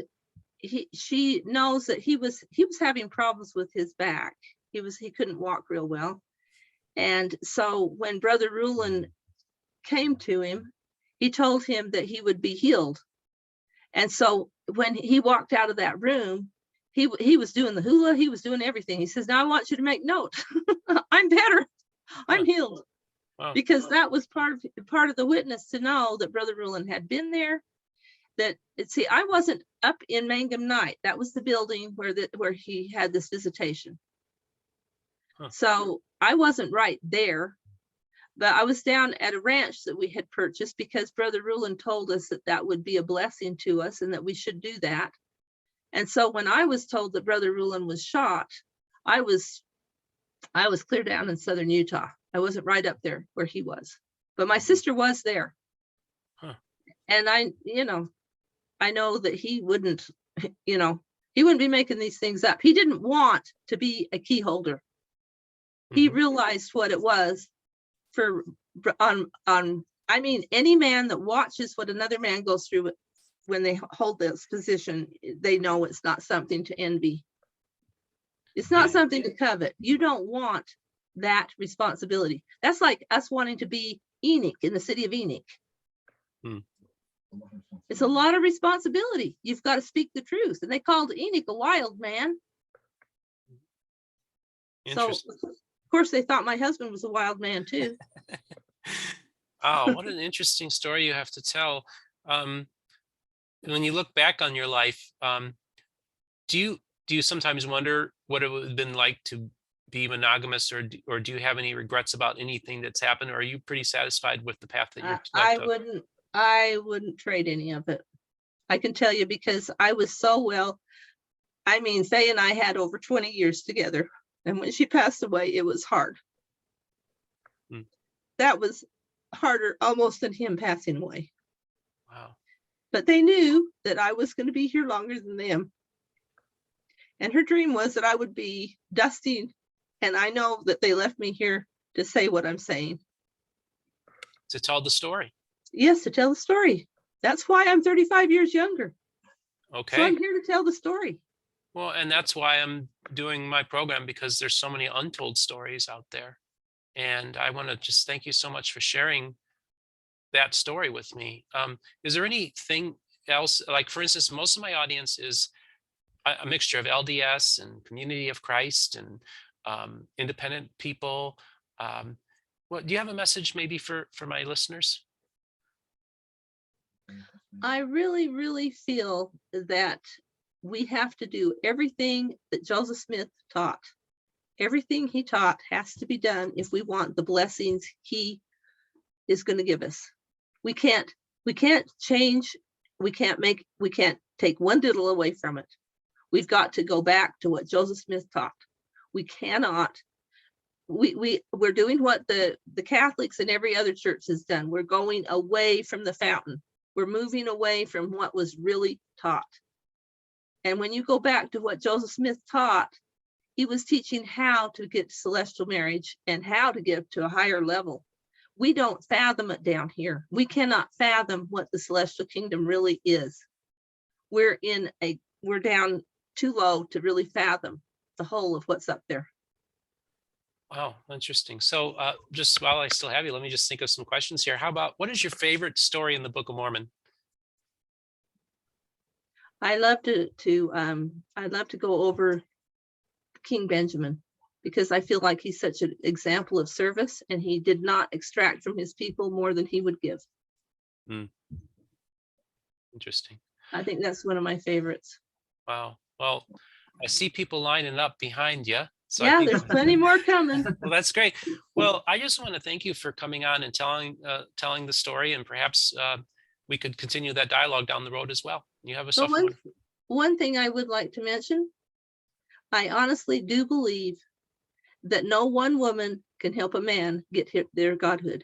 she knows that he was having problems with his back. He couldn't walk real well. And so when Brother Roland came to him, he told him that he would be healed. And so when he walked out of that room, he was doing the hula, he was doing everything. He says, now I want you to make note. I'm better. I'm healed. Wow. Because that was part of the witness, to know that Brother Roland had been there. See, I wasn't up in Mangum Night. That was the building where he had this visitation. Huh. So I wasn't right there, but I was down at a ranch that we had purchased because Brother Roland told us that would be a blessing to us and that we should do that. And so when I was told that Brother Roland was shot, I was clear down in southern Utah. I wasn't right up there where he was, but my sister was there. Huh. And I know that he wouldn't be making these things up. He didn't want to be a key holder. Mm-hmm. He realized what it was any man that watches what another man goes through when they hold this position, they know it's not something to envy. It's not something to covet. You don't want that responsibility. That's like us wanting to be Enoch in the city of Enoch. It's a lot of responsibility. You've got to speak the truth. And they called Enoch a wild man. So, of course, they thought my husband was a wild man too. Oh, what an interesting story you have to tell. When you look back on your life, do you sometimes wonder what it would have been like to be monogamous, or do you have any regrets about anything that's happened, or are you pretty satisfied with the path that your life took? I wouldn't trade any of it. I can tell you, because I was so well. I mean, Faye and I had over 20 years together, and when she passed away, it was hard. That was harder almost than him passing away. Wow. But they knew that I was going to be here longer than them. And her dream was that I would be dusting. And I know that they left me here to say what I'm saying. To tell the story. Yes, to tell the story. That's why I'm 35 years younger. Okay. So I'm here to tell the story. Well, and that's why I'm doing my program, because there's so many untold stories out there. And I want to just thank you so much for sharing that story with me. Is there anything else? Like, for instance, most of my audience is a mixture of LDS and Community of Christ and independent people. Do you have a message maybe for my listeners? I really, really feel that we have to do everything that Joseph Smith taught. Everything he taught has to be done if we want the blessings he is going to give us. We can't change. We can't take one diddle away from it. We've got to go back to what Joseph Smith taught. We cannot. We're doing what the Catholics and every other church has done. We're going away from the fountain. We're moving away from what was really taught. And when you go back to what Joseph Smith taught, he was teaching how to get to celestial marriage and how to get to a higher level. We don't fathom it down here. We cannot fathom what the celestial kingdom really is. We're down too low to really fathom the whole of what's up there. Wow, interesting. So just while I still have you, let me just think of some questions here. How about, what is your favorite story in the Book of Mormon? I love to go over King Benjamin, because I feel like he's such an example of service, and he did not extract from his people more than he would give. Interesting. I think that's one of my favorites. Wow. Well, I see people lining up behind you. So Yeah, I think, there's plenty more coming. well, that's great. Well, I just want to thank you for coming on and telling the story, and perhaps we could continue that dialogue down the road as well. You have yourself Well, one thing I would like to mention, I honestly do believe that no one woman can help a man get their godhood.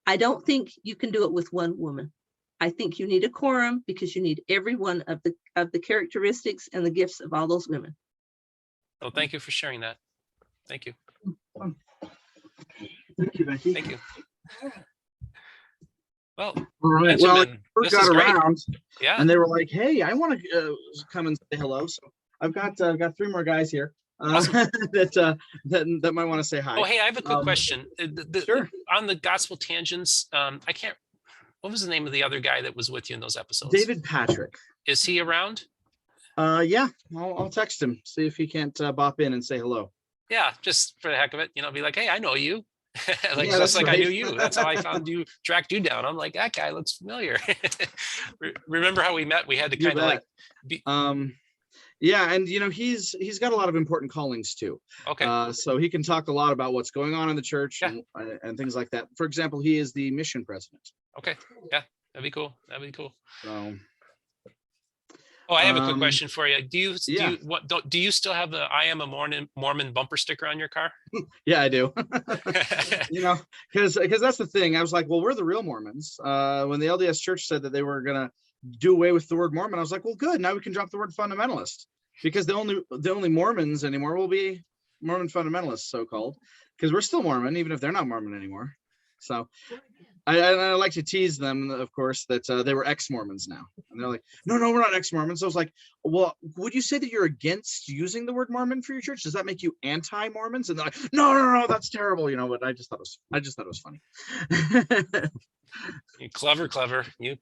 I don't think you can do it with one woman. I think you need a quorum, because you need every one of the characteristics and the gifts of all those women. Well, thank you for sharing that. Thank you. Thank you, Becky. Thank you. Well, All right. Well, I Benjamin, first this is got great. around, Yeah. and they were like, "Hey, I want to come and say hello." So I've got 3 more guys here Awesome. that might want to say hi. Oh, hey, I have a quick question. Sure. On the gospel tangents, I can't. What was the name of the other guy that was with you in those episodes? David Patrick. Is he around? Yeah, I'll text him, see if he can't bop in and say hello. Yeah, just for the heck of it, be like, hey, I know you. Like, Yeah, just like I right. knew you. That's how I found you, tracked you down. I'm like, that guy looks familiar. Remember how we met? We had to You kind of like bet. Yeah, and he's got a lot of important callings too. Okay. So he can talk a lot about what's going on in the church, Yeah. and things like that. For example, he is the mission president. Okay. Yeah, that'd be cool. That'd be cool. So Oh, I have a quick question for you. Do yeah. you still have the "I am a Mormon" bumper sticker on your car? Yeah, I do. Because that's the thing. I was like, well, we're the real Mormons. When the LDS Church said that they were gonna do away with the word Mormon, I was like, well, good. Now we can drop the word fundamentalist, because the only Mormons anymore will be Mormon fundamentalists, so called, because we're still Mormon, even if they're not Mormon anymore. So I like to tease them, of course, that they were ex-Mormons now. And they're like, no, we're not ex-Mormons. So I was like, well, would you say that you're against using the word Mormon for your church? Does that make you anti-Mormons? And they're like, no, that's terrible. But I just thought it was funny. You're clever. You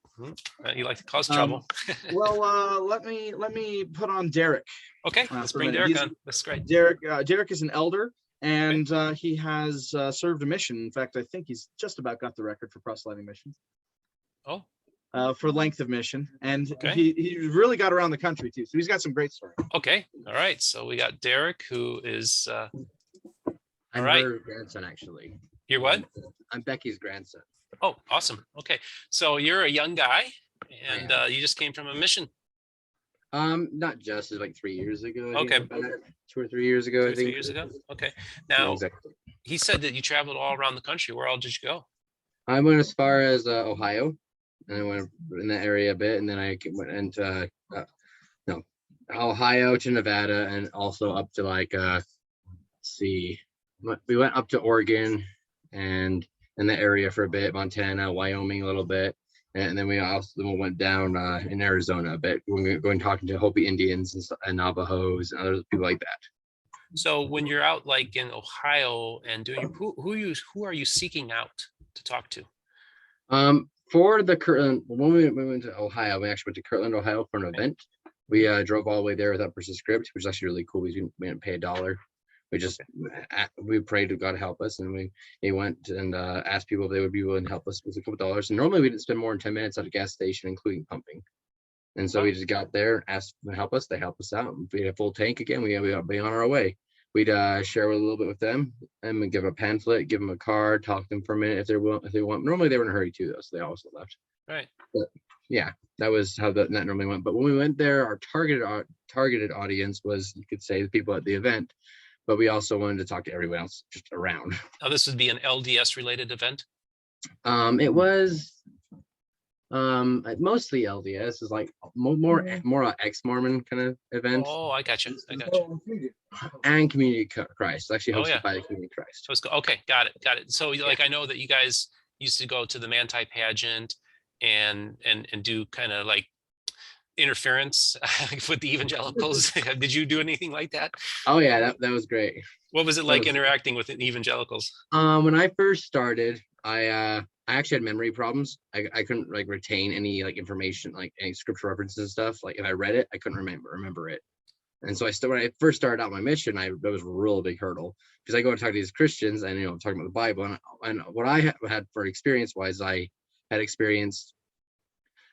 like to cause trouble. Well, let me put on Derek. Okay, let's bring Derek on. That's great. Derek is an elder. And he has served a mission. In fact, I think he's just about got the record for proselyting missions. Oh. For length of mission. And okay. he really got around the country too. So he's got some great stories. Okay. All right. So we got Derek, who is I'm her grandson, actually. You're what? I'm Becky's grandson. Oh, awesome. Okay. So you're a young guy, and you just came from a mission. Not just, it's like 3 years ago. Okay. 2 or 3 years ago, I think. 3 years ago. Okay. Now, exactly. He said that you traveled all around the country. Where all did you go? I went as far as Ohio, and I went in that area a bit, and then I went into Ohio to Nevada, and also up to we went up to Oregon and in the area for a bit, Montana, Wyoming a little bit. And then we went down in Arizona a bit, going talking to Hopi Indians and Navajos and other people like that. So when you're out like in Ohio and doing, who are you seeking out to talk to? For the Kirtland, when we went to Ohio, we actually went to Kirtland, Ohio for an event. We drove all the way there without purchase script, which is actually really cool. We didn't pay $1. We prayed to God to help us, and we went and asked people if they would be willing to help us with a couple $. And normally we didn't spend more than 10 minutes at a gas station, including pumping. And so we just got there, asked them to help us. They helped us out. If we had a full tank again, we would be on our way. We'd share a little bit with them, and we'd give them a pamphlet, give them a card, talk to them for a minute if they want. Normally they were in a hurry too, though, so they also left. Right. But yeah, that was how that normally went. But when we went there, our targeted audience was, you could say, the people at the event. But we also wanted to talk to everyone else just around. Now, this would be an LDS related event? It was mostly LDS, is like more ex-Mormon kind of event. Oh, I got you. And Community Christ, actually hosted by the Community Christ. Okay, got it. So like, I know that you guys used to go to the Manti pageant and do kind of like interference with the Evangelicals. Did you do anything like that? Oh yeah, that was great. What was it like interacting with the Evangelicals? When I first started, I actually had memory problems. I couldn't like retain any like information, like any scripture references and stuff. Like if I read it, I couldn't remember it. And so when I first started out my mission, that was a real big hurdle, because I go and talk to these Christians and, you know, talking about the Bible, and what I had for experience was I had experienced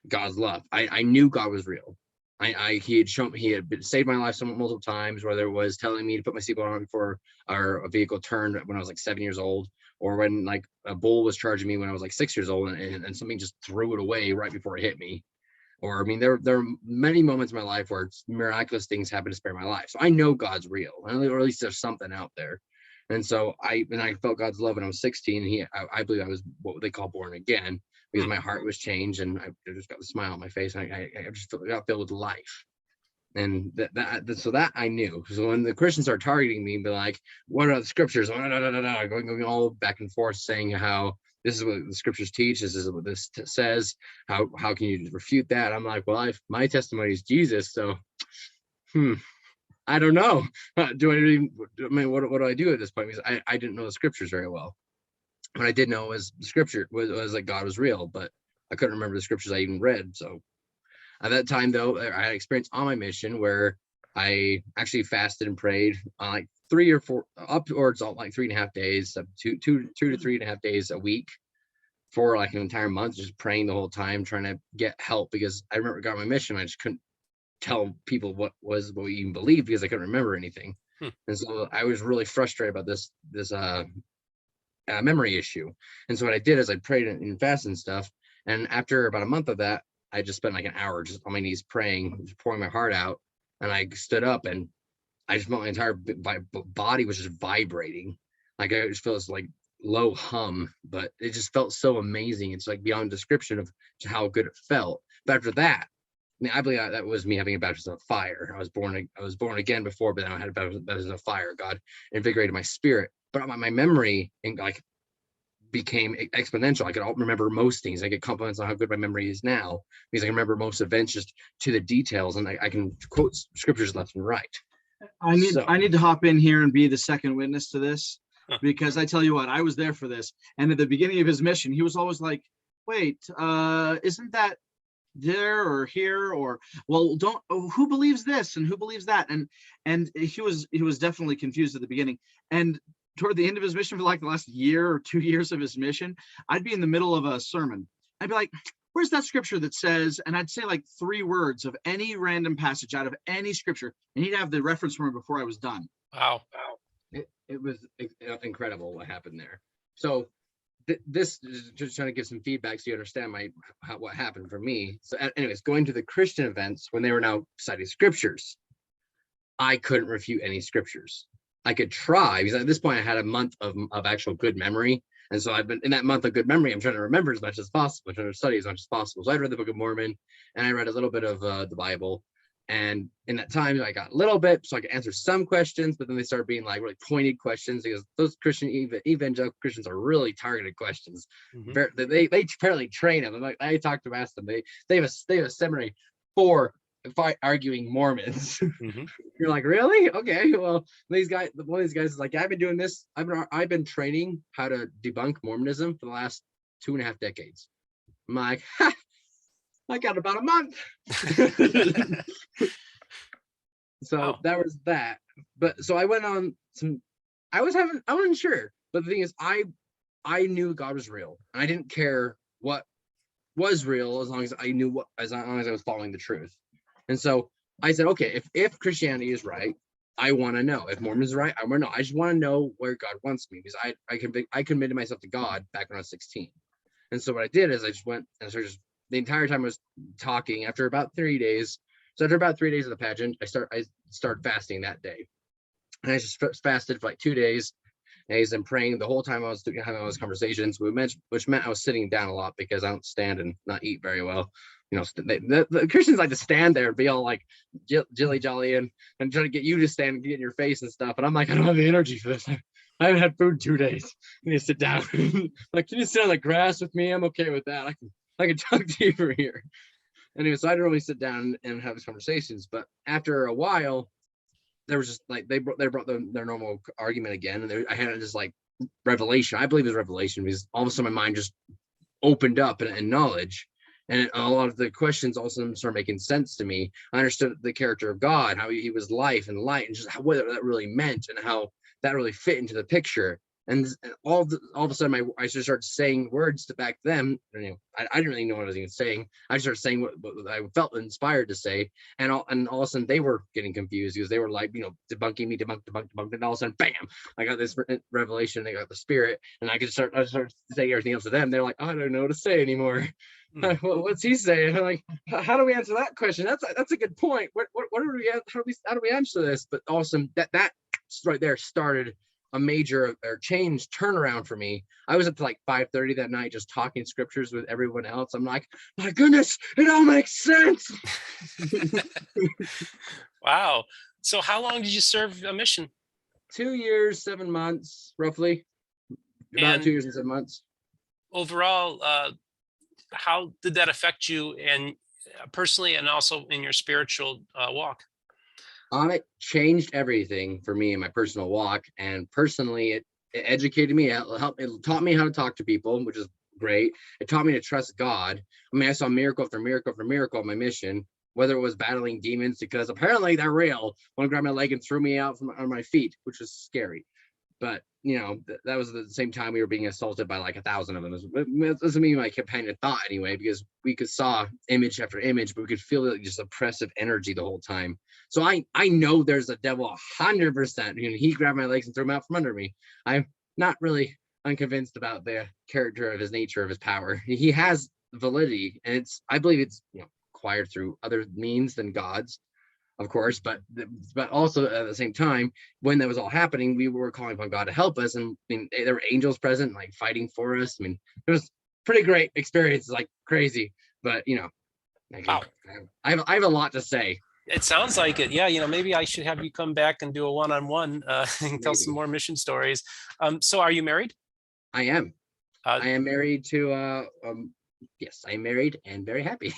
God's love. I knew God was real. He had saved my life multiple times, whether it was telling me to put my seatbelt on before a vehicle turned when I was like 7 years old, or when like a bull was charging me when I was like 6 years old, and something just threw it away right before it hit me. Or, I mean, there are many moments in my life where miraculous things happen to spare my life. So I know God's real, or at least there's something out there. And so I felt God's love when I was 16. I believe I was what they call born again, because my heart was changed, and I just got a smile on my face, and I just got filled with life. And so that I knew. So when the Christians are targeting me and be like, what are the scriptures? Going all back and forth saying how this is what the scriptures teach, this is what this says, how can you refute that? I'm like, well, my testimony is Jesus, so I don't know. What do I do at this point? Because I didn't know the scriptures very well. What I did know was the scripture was like God was real, but I couldn't remember the scriptures I even read. So at that time, though, I had experience on my mission where I actually fasted and prayed on like 3 or 4, upwards of like 3.5 days, 2 to 3.5 days a week for like an entire month, just praying the whole time, trying to get help, because I remember got my mission. I just couldn't tell people what we even believed, because I couldn't remember anything. And so I was really frustrated about this memory issue. And so what I did is I prayed and fasted and stuff. And after about a month of that, I just spent like an hour just on my knees praying, just pouring my heart out. And I stood up, and I just felt my entire body was just vibrating. Like I just felt this like low hum, but it just felt so amazing. It's like beyond description of how good it felt. But after that, I mean, I believe that was me having a baptism of fire. I was born again before, but then I had a baptism of fire. God invigorated my spirit, but my memory and like became exponential. I could remember most things. I get compliments on how good my memory is now, because I can remember most events just to the details, and I can quote scriptures left and right. I need to hop in here and be the second witness to this, because I tell you what, I was there for this. And at the beginning of his mission, he was always like, wait, isn't that there or here, or well, who believes this and who believes that? And he was definitely confused at the beginning. And toward the end of his mission, for like the last year or 2 years of his mission, I'd be in the middle of a sermon. I'd be like, where's that scripture that says, and I'd say like 3 words of any random passage out of any scripture, and he'd have the reference for me before I was done. Wow. It was incredible what happened there. So this is just trying to give some feedback so you understand what happened for me. So anyways, going to the Christian events when they were now citing scriptures, I couldn't refute any scriptures. I could try, because at this point I had a month of actual good memory. And so I've been in that month of good memory, I'm trying to remember as much as possible, I'm trying to study as much as possible. So I read the Book of Mormon, and I read a little bit of the Bible. And in that time, I got a little bit, so I could answer some questions, but then they started being like really pointed questions, because those evangelical Christians are really targeted questions. They apparently train them. Like I talked to ask them, they have a seminary for arguing Mormons. You're like, really? Okay, well, one of these guys is like, I've been doing this. I've been training how to debunk Mormonism for the last 2.5 decades. I'm like, I got about a month. So wow. That was that. But so I went on some. I wasn't sure, but the thing is, I knew God was real, and I didn't care what was real as long as I knew as long as I was following the truth. And so I said, okay, if Christianity is right, I want to know. If Mormon is right, I want to know. I just want to know where God wants me, because I committed myself to God back when I was 16. And so what I did is I just went and started the entire time I was talking. After about 3 days, so after about 3 days of the pageant, I started fasting that day, and I just fasted for like 2 days. And praying the whole time I was having all those conversations, which meant I was sitting down a lot, because I don't stand and not eat very well. You know, the Christians like to stand there and be all like jilly jolly and try to get you to stand and get in your face and stuff. And I'm like, I don't have the energy for this. I haven't had food in 2 days. I need to sit down. Like, can you sit on the grass with me? I'm okay with that. I can talk to you from here. Anyway, so I didn't really sit down and have these conversations. But after a while, there was just like they brought their normal argument again, and I had to just like revelation. I believe it was revelation because all of a sudden my mind just opened up and knowledge. And a lot of the questions also started making sense to me. I understood the character of God, how he was life and light, and just what that really meant and how that really fit into the picture. And all of a sudden, I just started saying words to back them. I didn't really know what I was even saying. I started saying what I felt inspired to say, and all of a sudden they were getting confused because they were like, debunking me, debunk, and all of a sudden, bam! I got this revelation. I got the Spirit, and I started saying everything else to them. They're like, I don't know what to say anymore. What's he saying? I'm like, how do we answer that question? That's a good point. What do we how do we answer this? But awesome that right there started a major change turnaround for me. I was up to like 5:30 that night just talking scriptures with everyone else. I'm like, my goodness, it all makes sense. Wow. So how long did you serve a mission? 2 years, 7 months, roughly. About And 2 years and 7 months. overall, how did that affect you and personally and also in your spiritual walk? It changed everything for me in my personal walk, and personally it educated me. It taught me how to talk to people, which is great. It taught me to trust God. I mean, I saw miracle after miracle after miracle on my mission, whether it was battling demons, because apparently they're real. One grabbed my leg and threw me out on my feet, which was scary. But that was at the same time we were being assaulted by like 1,000 of them. It doesn't mean my companion thought anyway, because we saw image after image, but we could feel like just oppressive energy the whole time. So I know there's a devil 100%. He grabbed my legs and threw them out from under me. I'm not really unconvinced about the character of his nature, of his power. He has validity, and I believe it's acquired through other means than God's, of course, but also at the same time, when that was all happening, we were calling upon God to help us, and there were angels present, like fighting for us. I mean, it was pretty great experience, like crazy. But Wow. I have a lot to say. It sounds like it. Yeah, maybe I should have you come back and do a one-on-one and tell some more mission stories. So are you married? I am. I am married to yes, I'm married and very happy.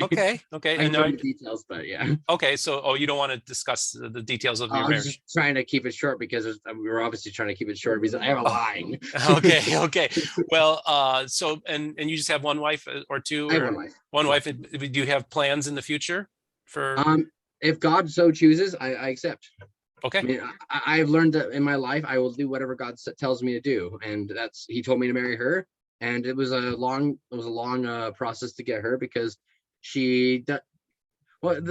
Okay. I can go into details, but yeah. Okay, so you don't want to discuss the details of your I'm marriage? just trying to keep it short because we're obviously trying to keep it short because I have a line. Okay. Well, so and you just have one wife or two? I have one wife. One wife. Do you have plans in the future for? If God so chooses, I accept. Okay. I mean, I've learned that in my life, I will do whatever God tells me to do, and He told me to marry her. And it was a long process to get her because the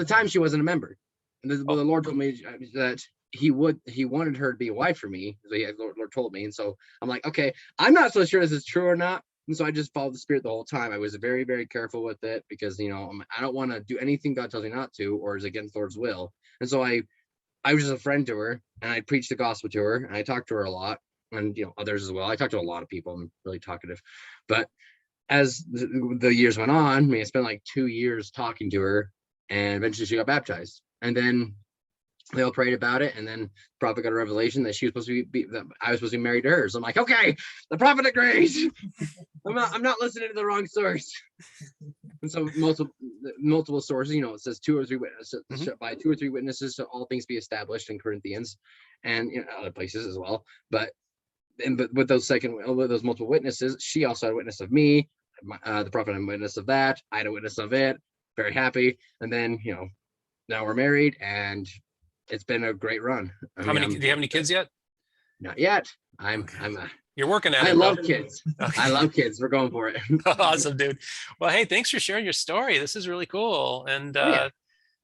time she wasn't a member, and the Lord told me that He wanted her to be a wife for me. So the Lord told me, and so I'm like, okay, I'm not so sure this is true or not, and so I just followed the Spirit the whole time. I was very, very careful with it because I don't want to do anything God tells me not to or is against the Lord's will, and so I was just a friend to her, and I preached the gospel to her, and I talked to her a lot. And others as well. I talked to a lot of people. I'm really talkative, but as the years went on, I spent like 2 years talking to her, and eventually she got baptized. And then they all prayed about it, and then the prophet got a revelation that she was supposed to that I was supposed to be married to her. So I'm like, okay, the prophet agrees. I'm not listening to the wrong source. And so multiple sources, it says 2 or 3 witnesses, by 2 or 3 witnesses, so all things be established in Corinthians, and other places as well. But with those multiple witnesses, she also had a witness of me. The prophet had a witness of that. I had a witness of it. Very happy. And then now we're married, and it's been a great run. Do you have any kids yet? Not yet. You're working at it. I love kids. Okay. I love kids. We're going for it. Awesome, dude. Well, hey, thanks for sharing your story. This is really cool. And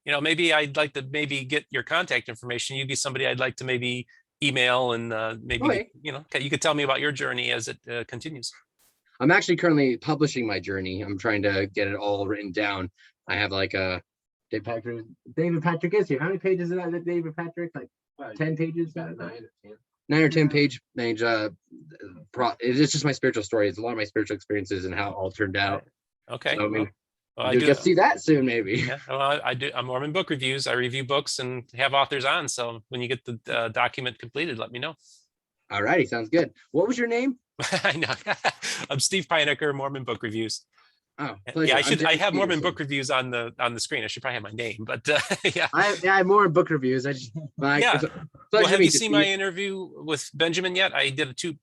maybe I'd like to get your contact information. You'd be somebody I'd like to maybe email, and maybe you could tell me about your journey as it continues. I'm actually currently publishing my journey. I'm trying to get it all written down. I have like a David Patrick is here. How many pages is that, David Patrick? Like 10 pages? 9 or 10 page. It's just my spiritual story. It's a lot of my spiritual experiences and how it all turned out. Okay. So, you'll get to see that soon, maybe. Yeah, well, I do. I'm Mormon book reviews. I review books and have authors on. So when you get the document completed, let me know. All righty, sounds good. What was your name? I know. I'm Steve Pynakker, Mormon book reviews. Oh, Yeah, pleasure. I have Peterson. Mormon book reviews on the screen. I should probably have my name, but yeah. I have more book reviews. I just like Yeah. it's a Well, pleasure to have you meet seen my interview with Benjamin yet? I did a two.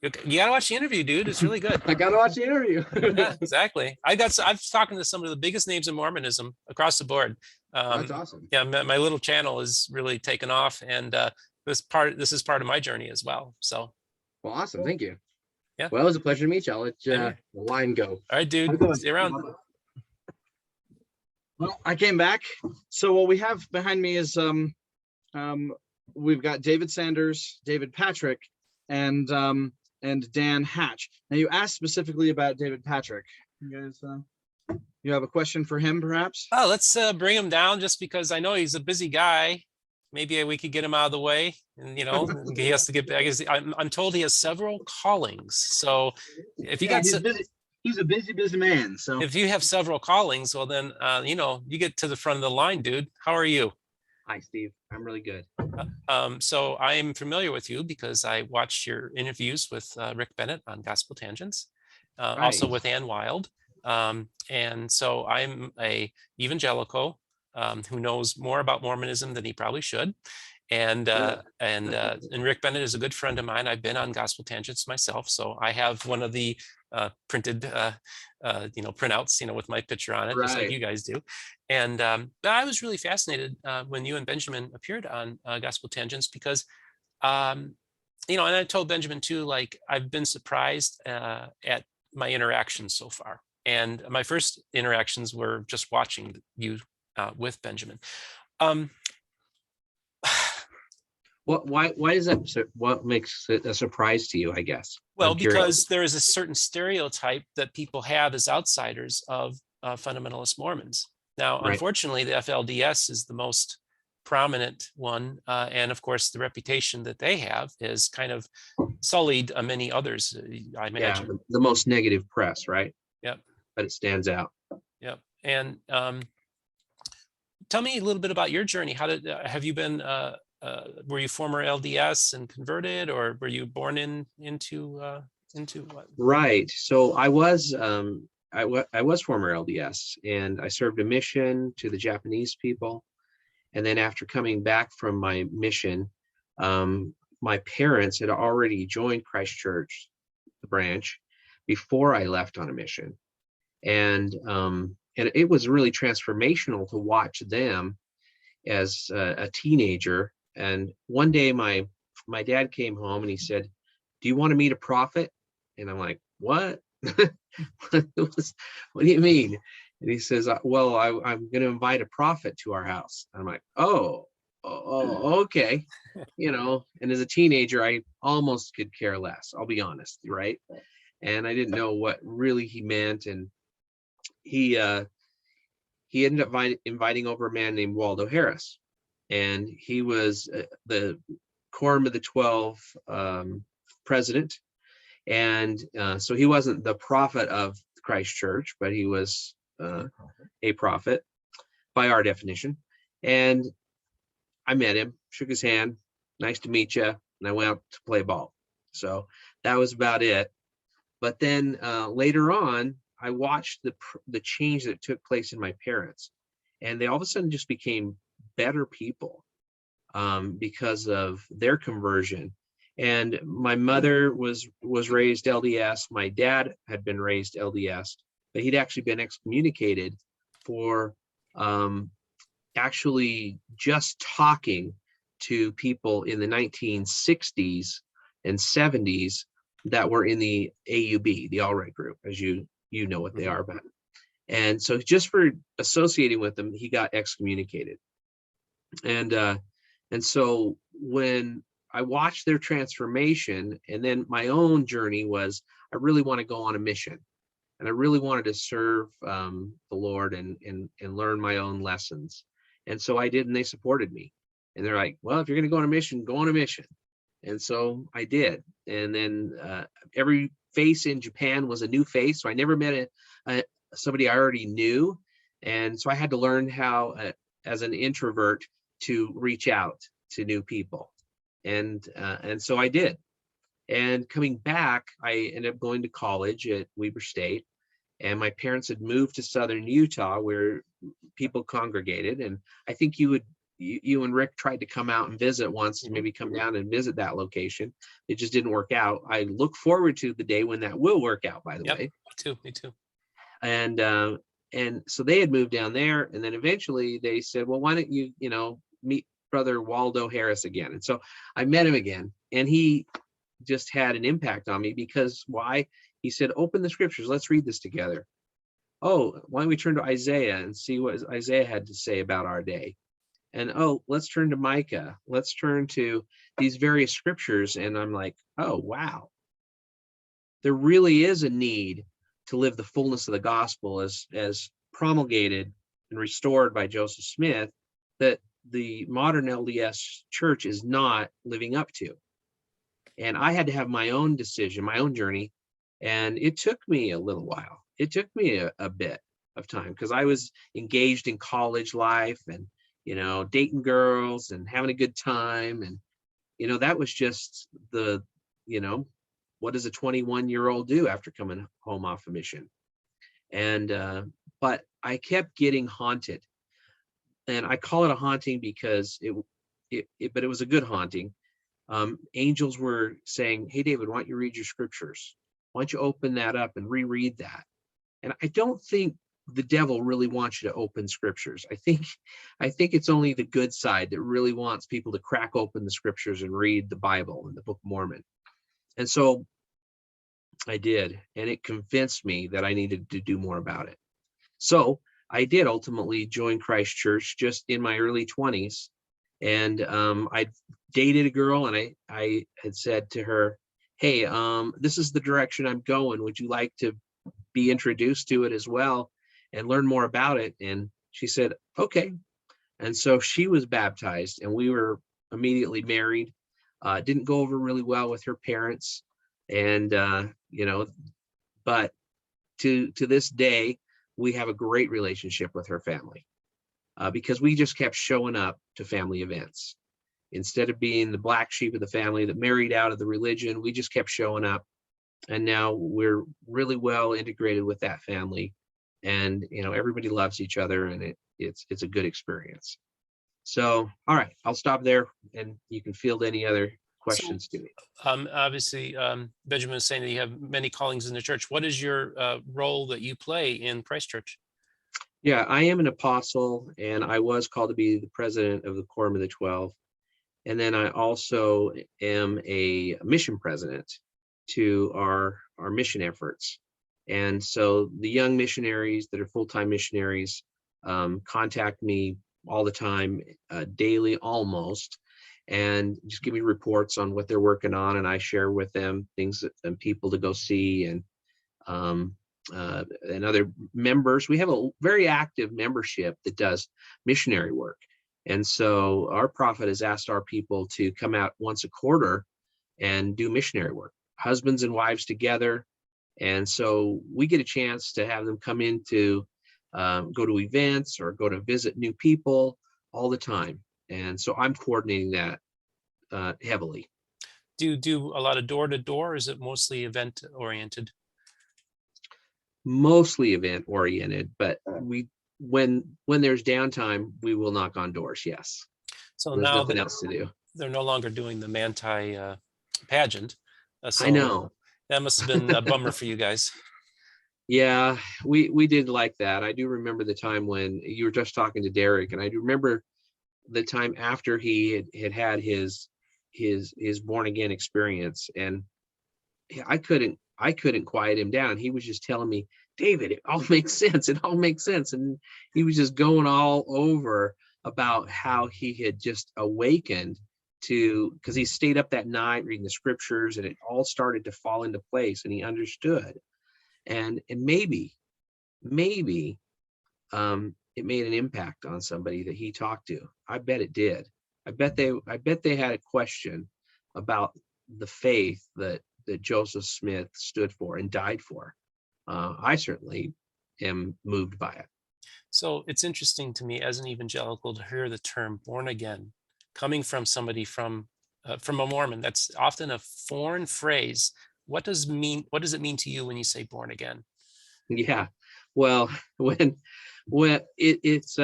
You gotta watch the interview, dude. It's really good. I gotta watch the interview. Yeah, exactly. I've talking to some of the biggest names in Mormonism across the board. That's awesome. Yeah, my little channel is really taken off, and this is part of my journey as well. So Well, awesome. Thank you. Yeah. Well, it was a pleasure to meet you. I'll let Anyway. the line go. all right, dude, stay around. Well, I came back. So what we have behind me is we've got David Sanders, David Patrick, and Dan Hatch. Now you asked specifically about David Patrick. You guys, you have a question for him, perhaps? Oh, let's bring him down just because I know he's a busy guy. Maybe we could get him out of the way, and he has to get back. I'm told he has several callings. So if you got he's a busy man. So if you have several callings, well then you get to the front of the line, dude. How are you? Hi, Steve. I'm really good. So I'm familiar with you because I watched your interviews with Rick Bennett on Gospel Tangents, also Right. with Ann Wild. And so I'm a evangelical who knows more about Mormonism than he probably should. And Rick Bennett is a good friend of mine. I've been on Gospel Tangents myself, so I have one of the printed printouts, with my picture on it, just like Right. you guys do. And I was really fascinated when you and Benjamin appeared on Gospel Tangents because, and I told Benjamin too, like I've been surprised at my interactions so far. And my first interactions were just watching you with Benjamin. Why is that? What makes it a surprise to you, I guess? Well, I'm curious. because there is a certain stereotype that people have as outsiders of fundamentalist Mormons. Now, Right. unfortunately, the FLDS is the most prominent one. And of course, the reputation that they have is kind of sullied many others, I imagine. Yeah, the most negative press, right? Yep. But it stands out. Yep. And tell me a little bit about your journey. How did have you been? Were you former LDS and converted, or were you born into what? Right. So I was former LDS, and I served a mission to the Japanese people. And then after coming back from my mission, my parents had already joined Christ Church, the branch, before I left on a mission. And it was really transformational to watch them as a teenager. And one day my dad came home and he said, "Do you want to meet a prophet?" And I'm like, "What? What do you mean?" And he says, "Well, I'm going to invite a prophet to our house." I'm like, oh, okay. And as a teenager, I almost could care less. I'll be honest, right? And I didn't know what really he meant. And he ended up inviting over a man named Waldo Harris. And he was the Quorum of the 12 president. And so he wasn't the prophet of Christ Church, but he was a prophet by our definition. And I met him, shook his hand, "Nice to meet you." And I went out to play ball. So that was about it. But then later on, I watched the change that took place in my parents. And they all of a sudden just became better people because of their conversion. And my mother was raised LDS. My dad had been raised LDS, but he'd actually been excommunicated for actually just talking to people in the 1960s and 70s that were in the AUB, the All Right group, as you know what they are about. And so just for associating with them, he got excommunicated. And so when I watched their transformation, and then my own journey was, I really want to go on a mission, and I really wanted to serve the Lord and learn my own lessons. And so I did, and they supported me. And they're like, "Well, if you're going to go on a mission, go on a mission." And so I did. And then every face in Japan was a new face. So I never met somebody I already knew. And so I had to learn how, as an introvert, to reach out to new people. And so I did. And coming back, I ended up going to college at Weber State. And my parents had moved to southern Utah where people congregated. And I think you and Rick tried to come out and visit once, maybe come down and visit that location. It just didn't work out. I look forward to the day when that will work out, by the way. Me too. And so they had moved down there, and then eventually they said, well, why don't you, meet Brother Waldo Harris again? And so I met him again, and he just had an impact on me because why? He said, open the scriptures. Let's read this together. Oh, why don't we turn to Isaiah and see what Isaiah had to say about our day? And oh, let's turn to Micah. Let's turn to these various scriptures. And I'm like, oh, wow. There really is a need to live the fullness of the gospel as promulgated and restored by Joseph Smith that the modern LDS church is not living up to. And I had to have my own decision, my own journey. And it took me a little while. It took me a bit of time because I was engaged in college life and, dating girls and having a good time. And, that was just what does a 21-year-old do after coming home off a mission? And, but I kept getting haunted. And I call it a haunting because but it was a good haunting. Angels were saying, hey, David, why don't you read your scriptures? Why don't you open that up and reread that? And I don't think the devil really wants you to open scriptures. I think it's only the good side that really wants people to crack open the scriptures and read the Bible and the Book of Mormon. And so I did, and it convinced me that I needed to do more about it. So I did ultimately join Christ Church just in my early 20s. And I dated a girl, and I had said to her, hey, this is the direction I'm going. Would you like to be introduced to it as well and learn more about it? And she said, okay. And so she was baptized, and we were immediately married. Didn't go over really well with her parents. And, but to this day, we have a great relationship with her family because we just kept showing up to family events. Instead of being the black sheep of the family that married out of the religion, we just kept showing up. And now we're really well integrated with that family. And, everybody loves each other, and it's a good experience. So, all right, I'll stop there, and you can field any other questions to me. Obviously, Benjamin was saying that you have many callings in the church. What is your role that you play in Christ Church? Yeah, I am an apostle, and I was called to be the president of the Quorum of the 12. And then I also am a mission president to our mission efforts. And so the young missionaries that are full-time missionaries contact me all the time, daily almost, and just give me reports on what they're working on. And I share with them things and people to go see, and other members. We have a very active membership that does missionary work. And so our prophet has asked our people to come out once a quarter and do missionary work, husbands and wives together. And so we get a chance to have them come in to go to events or go to visit new people all the time. And so I'm coordinating that heavily. Do you do a lot of door-to-door, or is it mostly event-oriented? Mostly event-oriented, but when there's downtime, we will knock on doors. Yes. So there's now nothing else to do. They're no longer doing the Manti pageant. So I know. That must have been a bummer for you guys. Yeah, we did like that. I do remember the time when you were just talking to Derek, and I do remember the time after he had his born again experience, and I couldn't quiet him down. He was just telling me, David, it all makes sense. It all makes sense. And he was just going all over about how he had just awakened to, because he stayed up that night reading the scriptures, and it all started to fall into place, and he understood. And maybe it made an impact on somebody that he talked to. I bet it did. I bet they had a question about the faith that Joseph Smith stood for and died for. I certainly am moved by it. So it's interesting to me as an evangelical to hear the term born again coming from somebody from a Mormon. That's often a foreign phrase. What does it mean to you when you say born again? Yeah. Well, when it's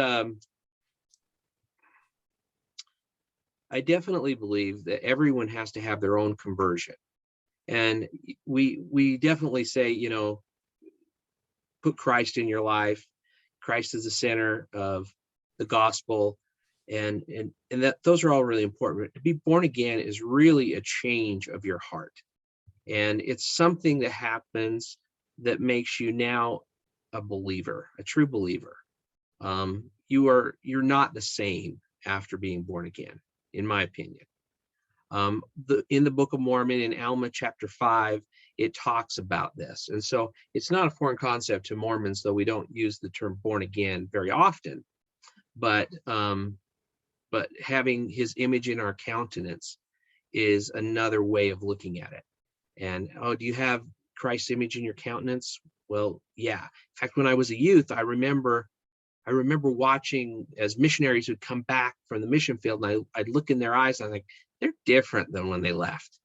I definitely believe that everyone has to have their own conversion. And we definitely say, you know, put Christ in your life. Christ is the center of the gospel. And that those are all really important. But to be born again is really a change of your heart. And it's something that happens that makes you now a believer, a true believer. You're not the same after being born again, in my opinion. In the Book of Mormon, in Alma chapter 5, it talks about this. And so it's not a foreign concept to Mormons, though we don't use the term born again very often. But having his image in our countenance is another way of looking at it. And, oh, do you have Christ's image in your countenance? Well, yeah. In fact, when I was a youth, I remember watching as missionaries would come back from the mission field, and I'd look in their eyes and I'm like, they're different than when they left.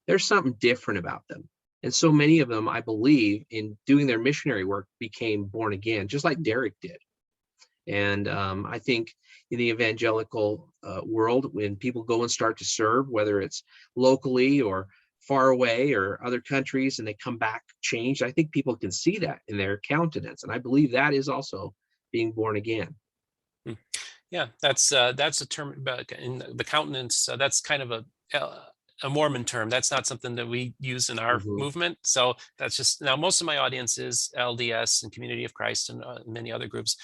There's something different about them. And so many of them, I believe, in doing their missionary work, became born again, just like Derek did. And I think in the evangelical world, when people go and start to serve, whether it's locally or far away or other countries, and they come back changed, I think people can see that in their countenance. And I believe that is also being born again. Yeah, that's a term about in the countenance. That's kind of a Mormon term. That's not something that we use in our movement. So that's just, now most of my audience is LDS and Community of Christ and many other groups.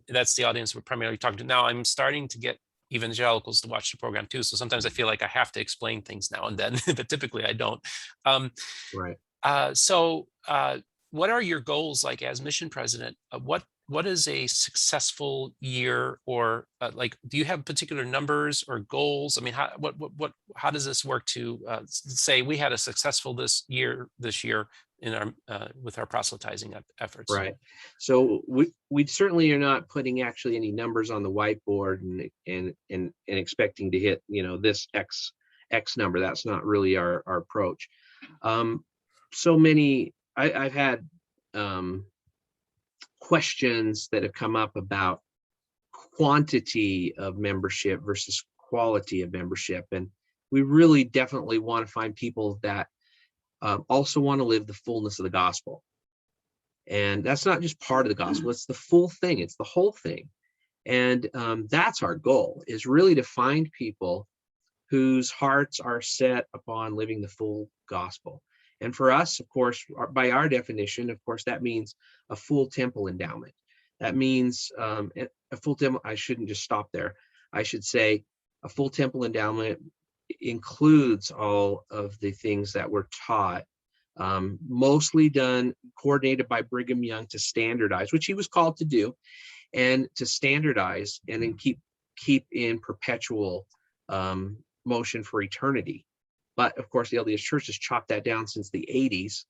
That's the audience we're primarily talking to. Now I'm starting to get evangelicals to watch the program too. So sometimes I feel like I have to explain things now and then, but typically I don't. Right. So what are your goals, like as mission president? What is a successful year, or like, do you have particular numbers or goals? I mean, how does this work to say we had a successful this year in our with our proselytizing efforts? Right. So we certainly are not putting actually any numbers on the whiteboard and expecting to hit, you know, this X number. That's not really our approach. So many, I've had questions that have come up about quantity of membership versus quality of membership. And we really definitely want to find people that also want to live the fullness of the gospel. And that's not just part of the gospel, it's the full thing, it's the whole thing. And that's our goal, is really to find people whose hearts are set upon living the full gospel. And for us, of course, by our definition, of course, that means a full temple endowment. That means a full temple. I shouldn't just stop there. I should say a full temple endowment includes all of the things that were taught, mostly coordinated by Brigham Young to standardize, which he was called to do, and to standardize and then keep in perpetual motion for eternity. But of course, the LDS Church has chopped that down since the 80s,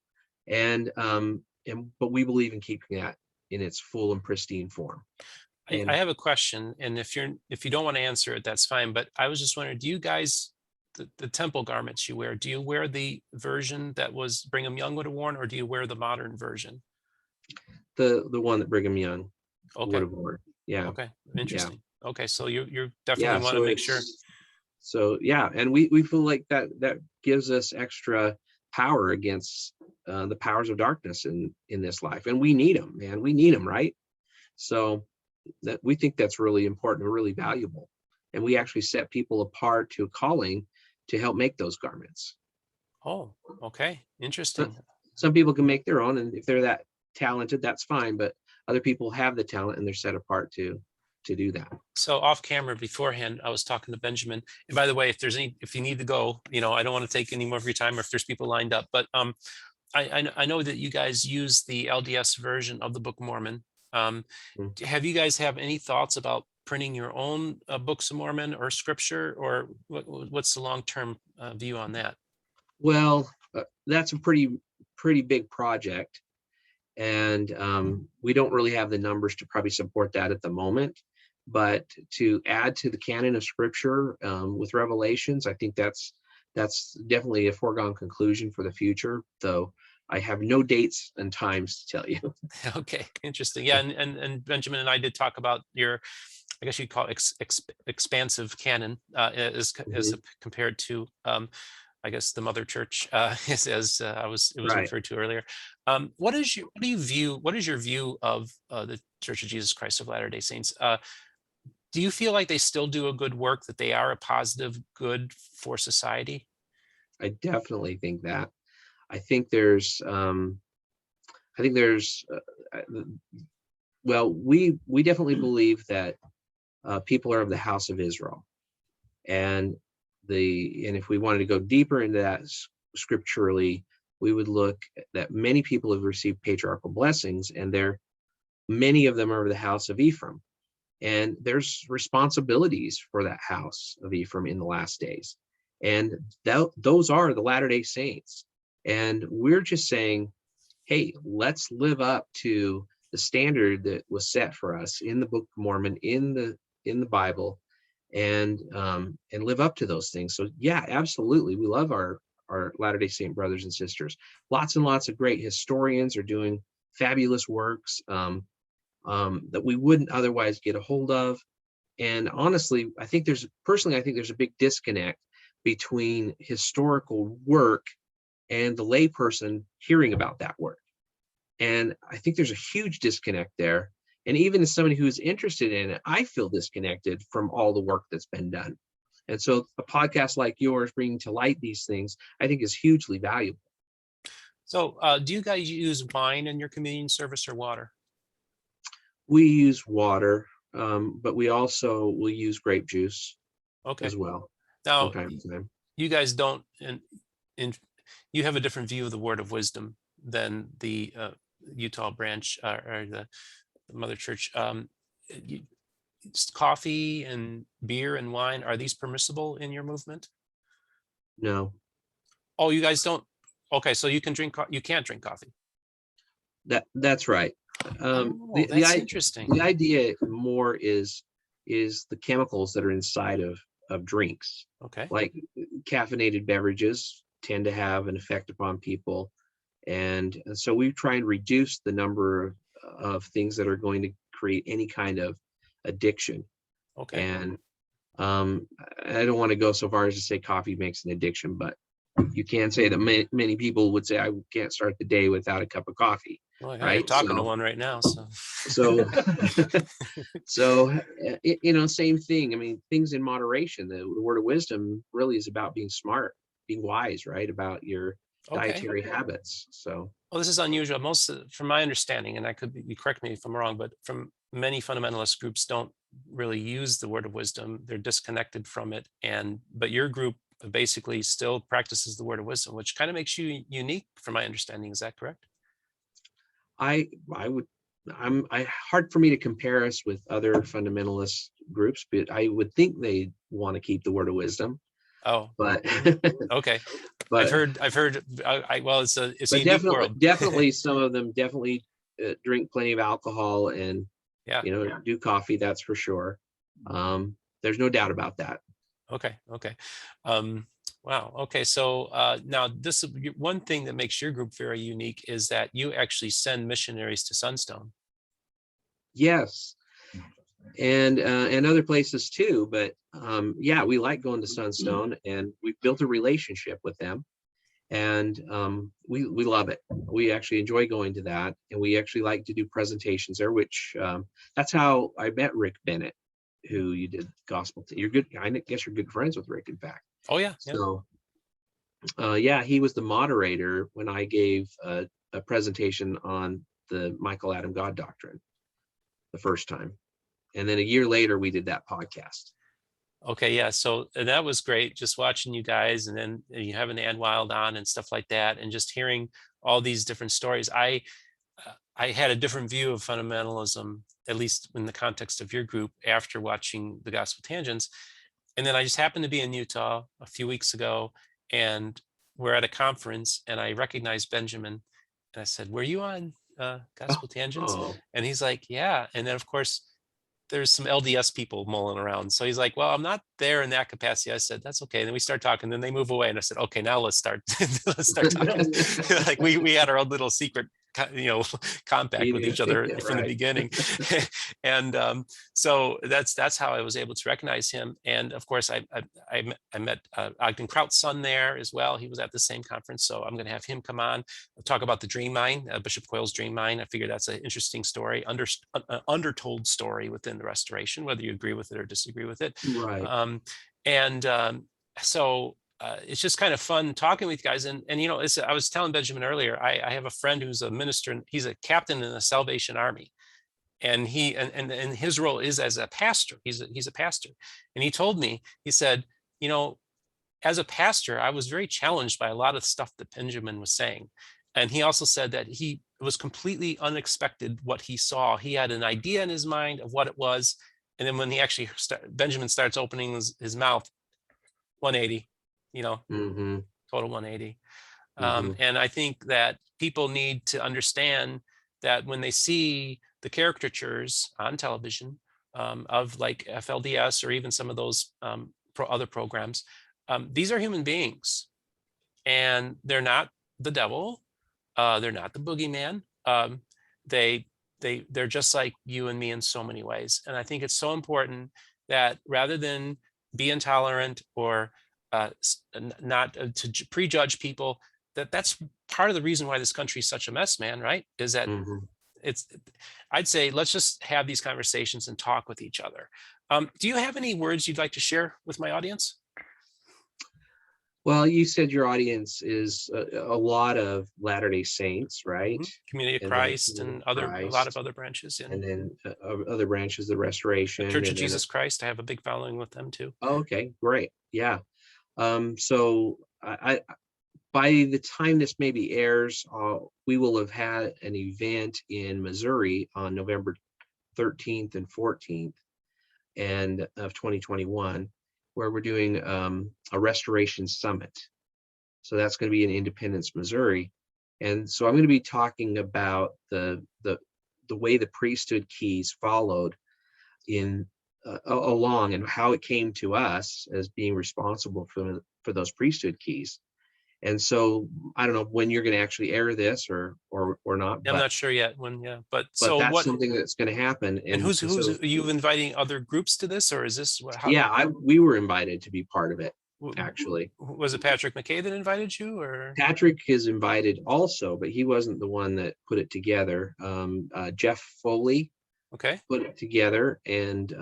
but we believe in keeping that in its full and pristine form. I have a question, and if you don't want to answer it, that's fine. But I was just wondering, do you guys, the temple garments you wear, do you wear the version that was Brigham Young would have worn, or do you wear the modern version? The one that Brigham Young would have worn. Yeah. Okay. Interesting. Yeah. Okay, so you definitely want so to make sure. So yeah, and we feel like that gives us extra power against the powers of darkness in this life, and we need them, man. We need them, right? So that we think that's really important and really valuable, and we actually set people apart to a calling to help make those garments. Oh, okay, interesting. Some people can make their own, and if they're that talented, that's fine. But other people have the talent, and they're set apart to do that. So off camera beforehand, I was talking to Benjamin. And by the way, if you need to go, you know, I don't want to take any more of your time, or if there's people lined up. But I know that you guys use the LDS version of the Book of Mormon. Have you guys have any thoughts about printing your own books of Mormon or scripture, or what's the long-term view on that? Well, that's a pretty big project, and we don't really have the numbers to probably support that at the moment. But to add to the canon of scripture with revelations, I think that's definitely a foregone conclusion for the future. Though I have no dates and times to tell you. Okay, interesting. Yeah, and Benjamin and I did talk about your, I guess you'd call it expansive canon, as Mhm. compared to, I guess, the mother church, as it was Right. referred to earlier. What is your view of the Church of Jesus Christ of Latter-day Saints? Do you feel like they still do a good work, that they are a positive good for society? I definitely think that. I think there's, I think there's, well, we definitely believe that people are of the house of Israel, and and if we wanted to go deeper into that scripturally, we would look that many people have received patriarchal blessings, and many of them are of the house of Ephraim, and there's responsibilities for that house of Ephraim in the last days, and those are the Latter-day Saints, and we're just saying, hey, let's live up to the standard that was set for us in the Book of Mormon, in the Bible, and live up to those things. So yeah, absolutely, we love our Latter-day Saint brothers and sisters. Lots and lots of great historians are doing fabulous works that we wouldn't otherwise get a hold of. And honestly, I think there's a big disconnect between historical work and the layperson hearing about that work. And I think there's a huge disconnect there. And even as somebody who's interested in it, I feel disconnected from all the work that's been done. And so a podcast like yours bringing to light these things, I think, is hugely valuable. So do you guys use wine in your communion service or water? We use water, but we also will use grape juice Okay. as well Now, from time to time. you guys don't, you have a different view of the word of wisdom than the Utah branch, or the mother church. Coffee and beer and wine, are these permissible in your movement? No, Oh, you guys don't. Okay, so you can you can't drink coffee. that's right. That's interesting. The idea more is the chemicals that are inside of drinks. Okay. Like caffeinated beverages tend to have an effect upon people, and so we try and reduce the number of things that are going to create any kind of addiction. Okay. And I don't want to go so far as to say coffee makes an addiction, but you can say that many people would say, I can't start the day without a cup of coffee. Well, Right. you're talking to one right now. So, same thing. I mean, things in moderation. The word of wisdom really is about being smart, being wise, right? About your dietary habits. So, well, this is unusual. From my understanding, and I could be, correct me if I'm wrong, but from many fundamentalist groups don't really use the word of wisdom. They're disconnected from it. But your group basically still practices the word of wisdom, which kind of makes you unique from my understanding. Is that correct? hard for me to compare us with other fundamentalist groups, but I would think they want to keep the word of wisdom. Oh, but okay. But I've heard. Well, it's a unique definitely, world. Definitely, some of them definitely drink plenty of alcohol and do coffee. That's for sure. There's no doubt about that. Okay. Wow. Okay. So now this is one thing that makes your group very unique, is that you actually send missionaries to Sunstone. Yes, and other places too. But yeah, we like going to Sunstone, and we've built a relationship with them, and we love it. We actually enjoy going to that, and we actually like to do presentations there. Which that's how I met Rick Bennett, who you did gospel to. You're good. I guess you're good friends with Rick, in fact. Oh yeah. So yeah, he was the moderator when I gave a presentation on the Michael Adam God doctrine the first time, and then a year later we did that podcast. Okay, yeah. So that was great, just watching you guys, and then you having Ann Wild on and stuff like that, and just hearing all these different stories. I had a different view of fundamentalism, at least in the context of your group, after watching the Gospel Tangents. And then I just happened to be in Utah a few weeks ago, and we're at a conference, and I recognized Benjamin, and I said, "Were you on Gospel Tangents?" Oh. And he's like, "Yeah." And then of course, there's some LDS people mulling around. So he's like, well, I'm not there in that capacity. I said, that's okay. And then we start talking, then they move away. And I said, okay, now let's start, let's start talking. Like we had our own little secret, compact with each other from the beginning. And so that's how I was able to recognize him. And of course, I met Ogden Prout's son there as well. He was at the same conference. So I'm going to have him come on, talk about the dream mine, Bishop Coyle's dream mine. I figured that's an interesting story, undertold story within the Restoration, whether you agree with it or disagree with it. Right. So it's just kind of fun talking with you guys. And I was telling Benjamin earlier, I have a friend who's a minister, and he's a captain in the Salvation Army. And and his role is as a pastor. He's a pastor. And he told me, he said, as a pastor, I was very challenged by a lot of stuff that Benjamin was saying. And he also said that it was completely unexpected what he saw. He had an idea in his mind of what it was. And then when he actually Benjamin starts opening his mouth, 180, total 180. And I think that people need to understand that when they see the caricatures on television of like FLDS or even some of those other programs, these are human beings, and they're not the devil. They're not the boogeyman. They're just like you and me in so many ways. And I think it's so important that rather than be intolerant or not to prejudge people, that's part of the reason why this country is such a mess, man, right? Is that I'd say let's just have these conversations and talk with each other. Do you have any words you'd like to share with my audience? Well, you said your audience is a lot of Latter-day Saints, right? Community of Christ and a lot of other branches. And then other branches, the Restoration. The Church of Jesus Christ. I have a big following with them too. Oh, okay, great. Yeah. So I by the time this maybe airs, we will have had an event in Missouri on November 13th and 14th of 2021. Where we're doing a Restoration Summit. So that's going to be in Independence, Missouri. And so I'm going to be talking about the way the priesthood keys followed in along and how it came to us as being responsible for those priesthood keys. And so I don't know when you're going to actually air this or not. I'm not sure yet when. Yeah, but so that's something that's going to happen. And who's are you inviting other groups to this, or is this? We were invited to be part of it. Actually, was it Patrick McKay that invited you, or Patrick is invited also, but he wasn't the one that put it together. Jeff Foley, put it together, and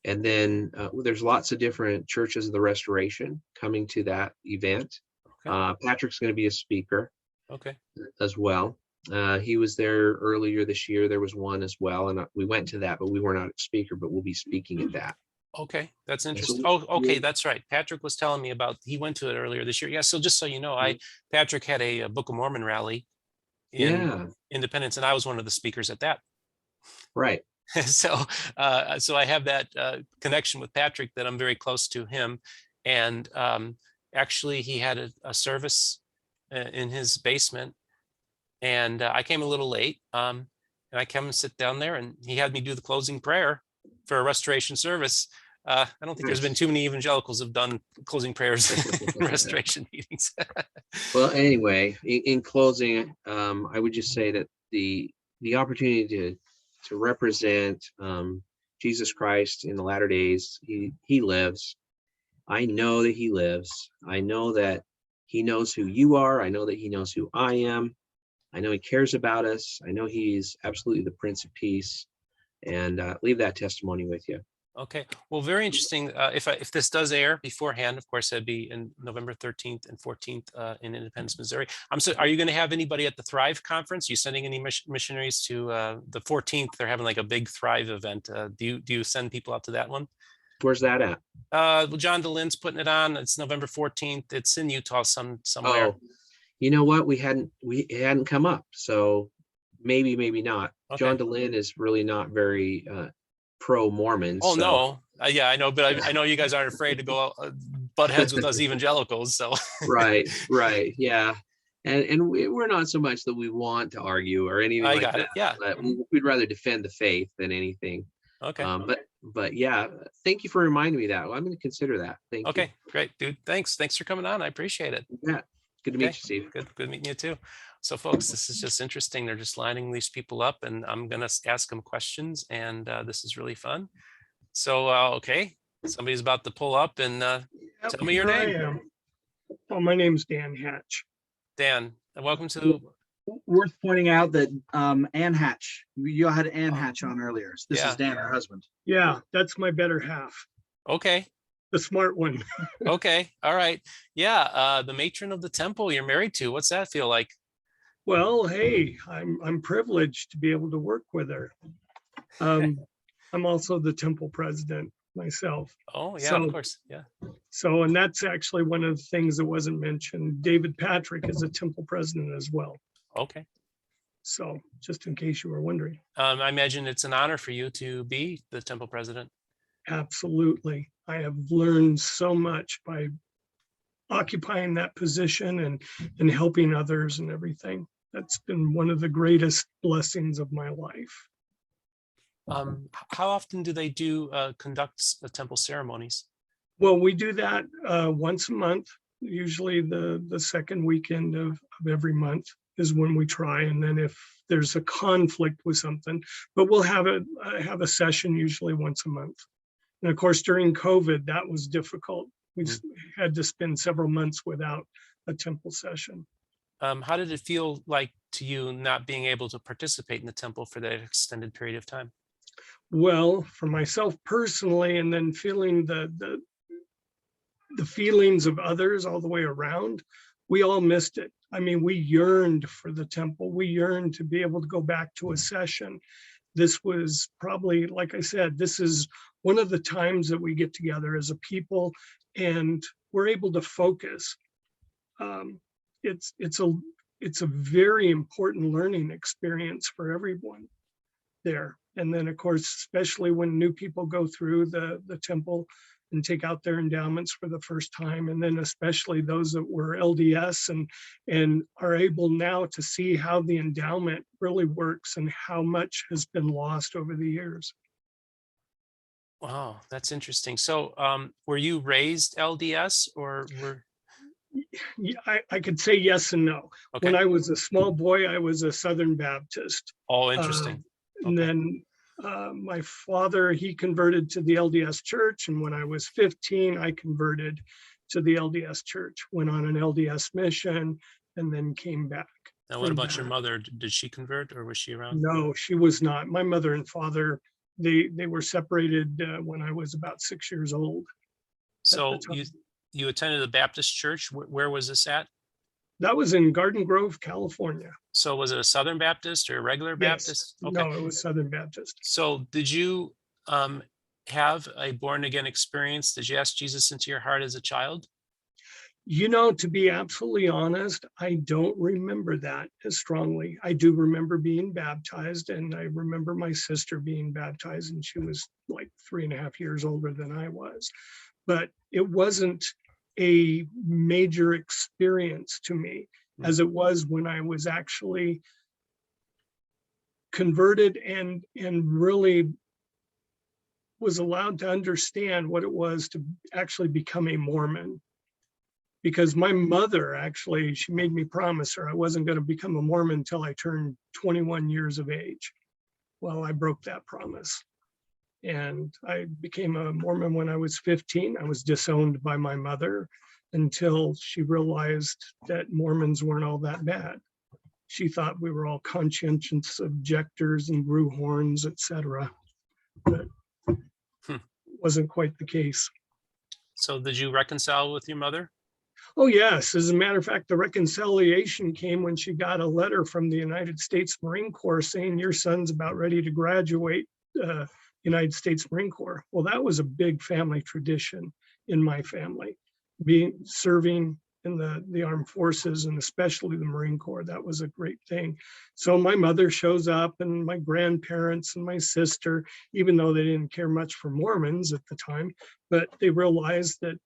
then there's lots of different churches of the Restoration coming to that event. Patrick's going to be a speaker as well. He was there earlier this year. There was one as well, and we went to that, but we were not a speaker, but we'll be speaking at that. Okay, that's interesting. That's right. Patrick was telling me about, he went to it earlier this year. Yeah, so just so you know, Patrick had a Book of Mormon rally in Independence, and I was one of the speakers at that. Right. So I have that connection with Patrick, that I'm very close to him. And actually, he had a service in his basement, and I came a little late. And I come and sit down there, and he had me do the closing prayer for a Restoration service. I don't think there's been too many evangelicals have done closing prayers in Restoration meetings. Well, anyway, in closing, I would just say that the opportunity to represent Jesus Christ in the latter days, he lives. I know that he lives. I know that he knows who you are. I know that he knows who I am. I know he cares about us. I know he's absolutely the Prince of Peace, and leave that testimony with you. Okay, well, very interesting. If this does air beforehand, of course, it'd be in November 13th and 14th in Independence, Missouri. Are you going to have anybody at the Thrive conference? Are you sending any missionaries to the 14th? They're having like a big Thrive event. Do you send people out to that one? Where's that at? Well, John DeLynne's putting it on. It's November 14th. It's in Utah somewhere. Oh, you know what? It hadn't come up, so maybe not. Okay. John DeLynne is really not very pro-Mormon. Oh, so. No. Yeah, I know, but I know you guys aren't afraid to go butt heads with us evangelicals. So right, yeah, and we're not so much that we want to argue or anything like that. Yeah, but we'd rather defend the faith than anything. Okay. But yeah, thank you for reminding me that. Well, I'm going to consider that. Thank you. Okay, great, dude. Thanks for coming on. I appreciate it. Yeah. Good to meet Okay, you, Steve. good meeting you too. So folks, this is just interesting. They're just lining these people up and I'm gonna ask them questions, and this is really fun. So okay, somebody's about to pull up and Yep, tell me your here I name. am. Well, my name's Dan Hatch. Dan, and welcome to Worth pointing out that Ann Hatch, you had Ann Oh. Hatch on earlier. This Yeah. is Dan, her husband. Yeah, that's my better half, okay. the smart one. Okay, all right. Yeah, the matron of the temple you're married to. What's that feel like? Well, hey, I'm privileged to be able to work with her. I'm also the temple president myself. Oh yeah, So- of course. Yeah. So, and that's actually one of the things that wasn't mentioned. David Patrick is a temple president as well. Okay. So just in case you were wondering, I imagine it's an honor for you to be the temple president. absolutely. I have learned so much by occupying that position and helping others and everything. That's been one of the greatest blessings of my life. How often do they conduct the temple ceremonies? Well, we do that once a month, usually the second weekend of every month is when we try. And then if there's a conflict with something, but we'll have a session usually once a month. And of course, during COVID, that was difficult. We had to spend several months without a temple session. How did it feel like to you not being able to participate in the temple for that extended period of time? Well, for myself personally, and then feeling the feelings of others all the way around, we all missed it. I mean, we yearned for the temple. We yearned to be able to go back to a session. This was probably, like I said, this is one of the times that we get together as a people and we're able to focus. It's a very important learning experience for everyone there. And then, of course, especially when new people go through the temple and take out their endowments for the first time, and then especially those that were LDS and are able now to see how the endowment really works and how much has been lost over the years. Wow, that's interesting. So were you raised LDS or were? Yeah, I could say yes and no. Okay. When I was a small boy, I was a Southern Baptist. Oh, interesting. And Okay. then my father, he converted to the LDS church. And when I was 15, I converted to the LDS church, went on an LDS mission, and then came back. Now, what from about your that. mother? Did she convert or was she around? No, she was not. My mother and father, they were separated when I was about 6 years old. So time. you attended the Baptist church. Where was this at? That was in Garden Grove, California. So was it a Southern Baptist or a regular Yes. Baptist? No, it was Southern Baptist. So did you have a born again experience? Did you ask Jesus into your heart as a child? You know, to be absolutely honest, I don't remember that as strongly. I do remember being baptized, and I remember my sister being baptized, and she was like 3.5 years older than I was. But it wasn't a major experience to me as it was when I was actually converted and really was allowed to understand what it was to actually become a Mormon. Because my mother actually, she made me promise her I wasn't going to become a Mormon until I turned 21 years of age. Well, I broke that promise. And I became a Mormon when I was 15. I was disowned by my mother until she realized that Mormons weren't all that bad. She thought we were all conscientious objectors and grew horns, etc. But wasn't quite the case. So did you reconcile with your mother? Oh, yes. As a matter of fact, the reconciliation came when she got a letter from the United States Marine Corps saying your son's about ready to graduate United States Marine Corps. Well, that was a big family tradition in my family, serving in the armed forces and especially the Marine Corps. That was a great thing. So my mother shows up and my grandparents and my sister, even though they didn't care much for Mormons at the time, but they realized that,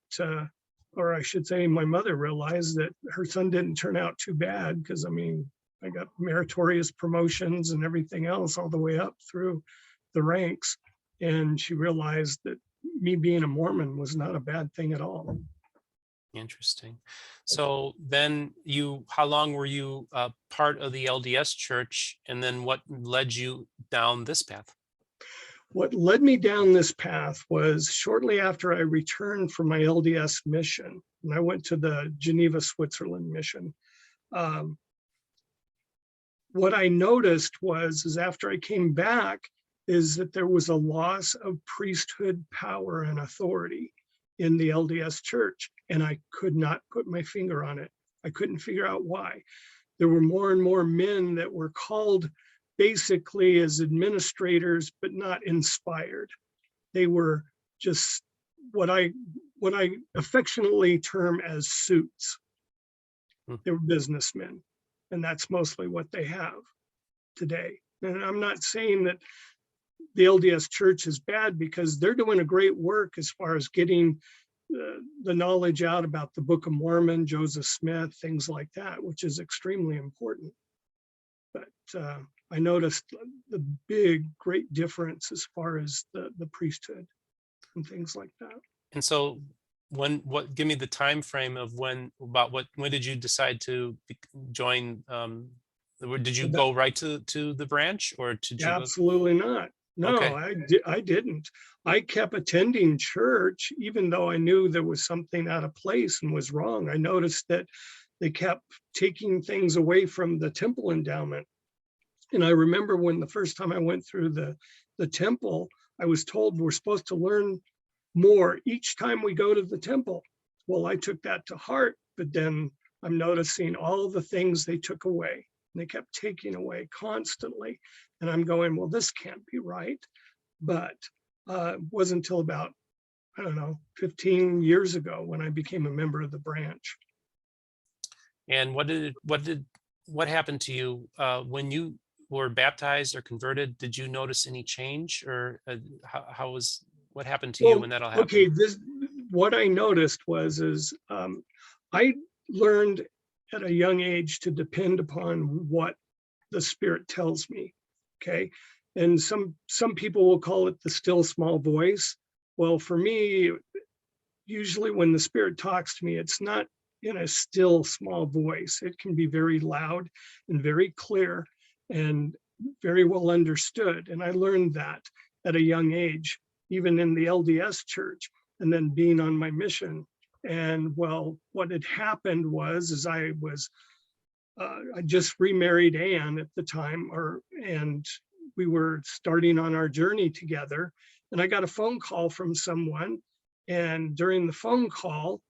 or I should say my mother realized that her son didn't turn out too bad because, I mean, I got meritorious promotions and everything else all the way up through the ranks. And she realized that me being a Mormon was not a bad thing at all. Interesting. So then how long were you part of the LDS church, and then what led you down this path? What led me down this path was shortly after I returned from my LDS mission, and I went to the Geneva, Switzerland mission. What I noticed is after I came back, is that there was a loss of priesthood power and authority in the LDS church, and I could not put my finger on it. I couldn't figure out why. There were more and more men that were called basically as administrators, but not inspired. They were just what I affectionately term as suits. They were businessmen, and that's mostly what they have today. And I'm not saying that the LDS church is bad, because they're doing a great work as far as getting the knowledge out about the Book of Mormon, Joseph Smith, things like that, which is extremely important. But I noticed the great difference as far as the priesthood and things like that. And so give me the time frame of when did you decide to join? Did you go right to the branch, or did you Absolutely not. No, Okay. I didn't. I kept attending church, even though I knew there was something out of place and was wrong. I noticed that they kept taking things away from the temple endowment. And I remember when the first time I went through the temple, I was told we're supposed to learn more each time we go to the temple. Well, I took that to heart, but then I'm noticing all the things they took away. They kept taking away constantly. And I'm going, well, this can't be right. But it wasn't until about, 15 years ago when I became a member of the branch. And what happened to you when you were baptized or converted? Did you notice any change, or what happened to you when that all happened? Okay, what I noticed is I learned at a young age to depend upon what the Spirit tells me. Okay, and some people will call it the still small voice. Well, for me, usually when the Spirit talks to me, it's not in a still small voice. It can be very loud and very clear and very well understood. And I learned that at a young age, even in the LDS church, and then being on my mission. And well, what had happened was I just remarried Anne at the time, and we were starting on our journey together. And I got a phone call from someone, and during the phone call,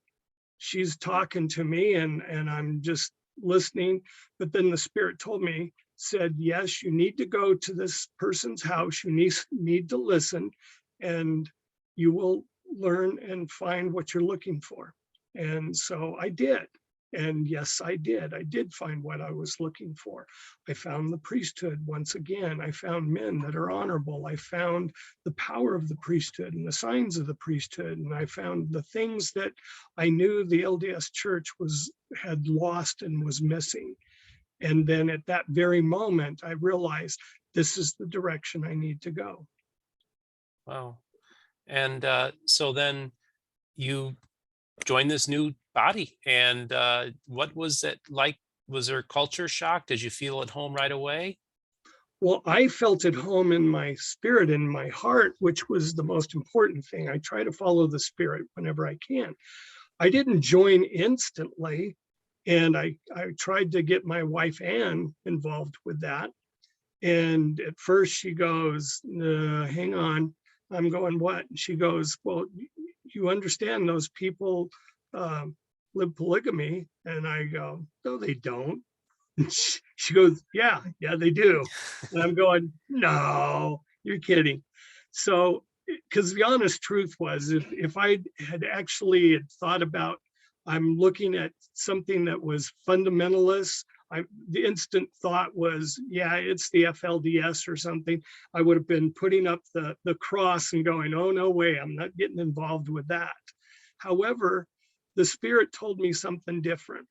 she's talking to me, and I'm just listening. But then the Spirit said, yes, you need to go to this person's house. You need to listen, and you will learn and find what you're looking for. And so I did. And yes, I did find what I was looking for. I found the priesthood once again. I found men that are honorable. I found the power of the priesthood and the signs of the priesthood. And I found the things that I knew the LDS church had lost and was missing. And then at that very moment, I realized this is the direction I need to go. Wow. And so then you joined this new body, and what was it like? Was there culture shock? Did you feel at home right away? Well, I felt at home in my spirit, in my heart, which was the most important thing. I try to follow the Spirit whenever I can. I didn't join instantly, and I tried to get my wife Anne involved with that. And at first she goes, hang on. I'm going, what? And she goes, well, you understand those people live polygamy. And I go, no, they don't. And she goes, yeah, they do. And I'm going, no, you're kidding. So, because the honest truth was, if I had actually thought about, I'm looking at something that was fundamentalist, the instant thought was, yeah, it's the FLDS or something. I would have been putting up the cross and going, oh, no way, I'm not getting involved with that. However, the Spirit told me something different.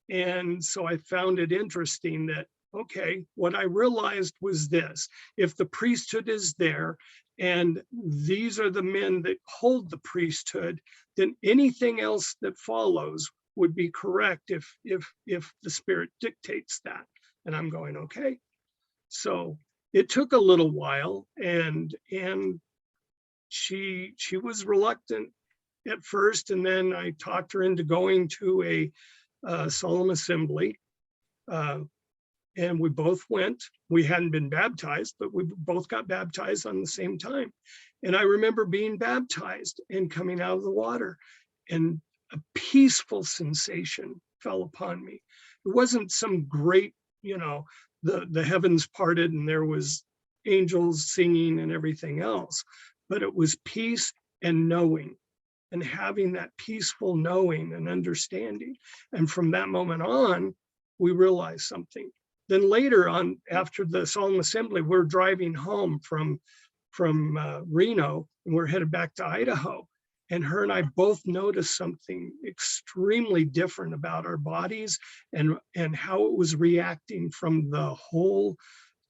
And so I found it interesting that okay, what I realized was this: if the priesthood is there and these are the men that hold the priesthood, then anything else that follows would be correct if the Spirit dictates that. And I'm going, okay. So it took a little while, and she was reluctant at first, and then I talked her into going to a Solemn Assembly, and we both went. We hadn't been baptized, but we both got baptized on the same time. And I remember being baptized and coming out of the water, and a peaceful sensation fell upon me. It wasn't some great, the heavens parted and there was angels singing and everything else, but it was peace and knowing, and having that peaceful knowing and understanding. And from that moment on, we realized something. Then later on, after the Solemn Assembly, we're driving home from Reno, and we're headed back to Idaho. And her and I both noticed something extremely different about our bodies and how it was reacting from the whole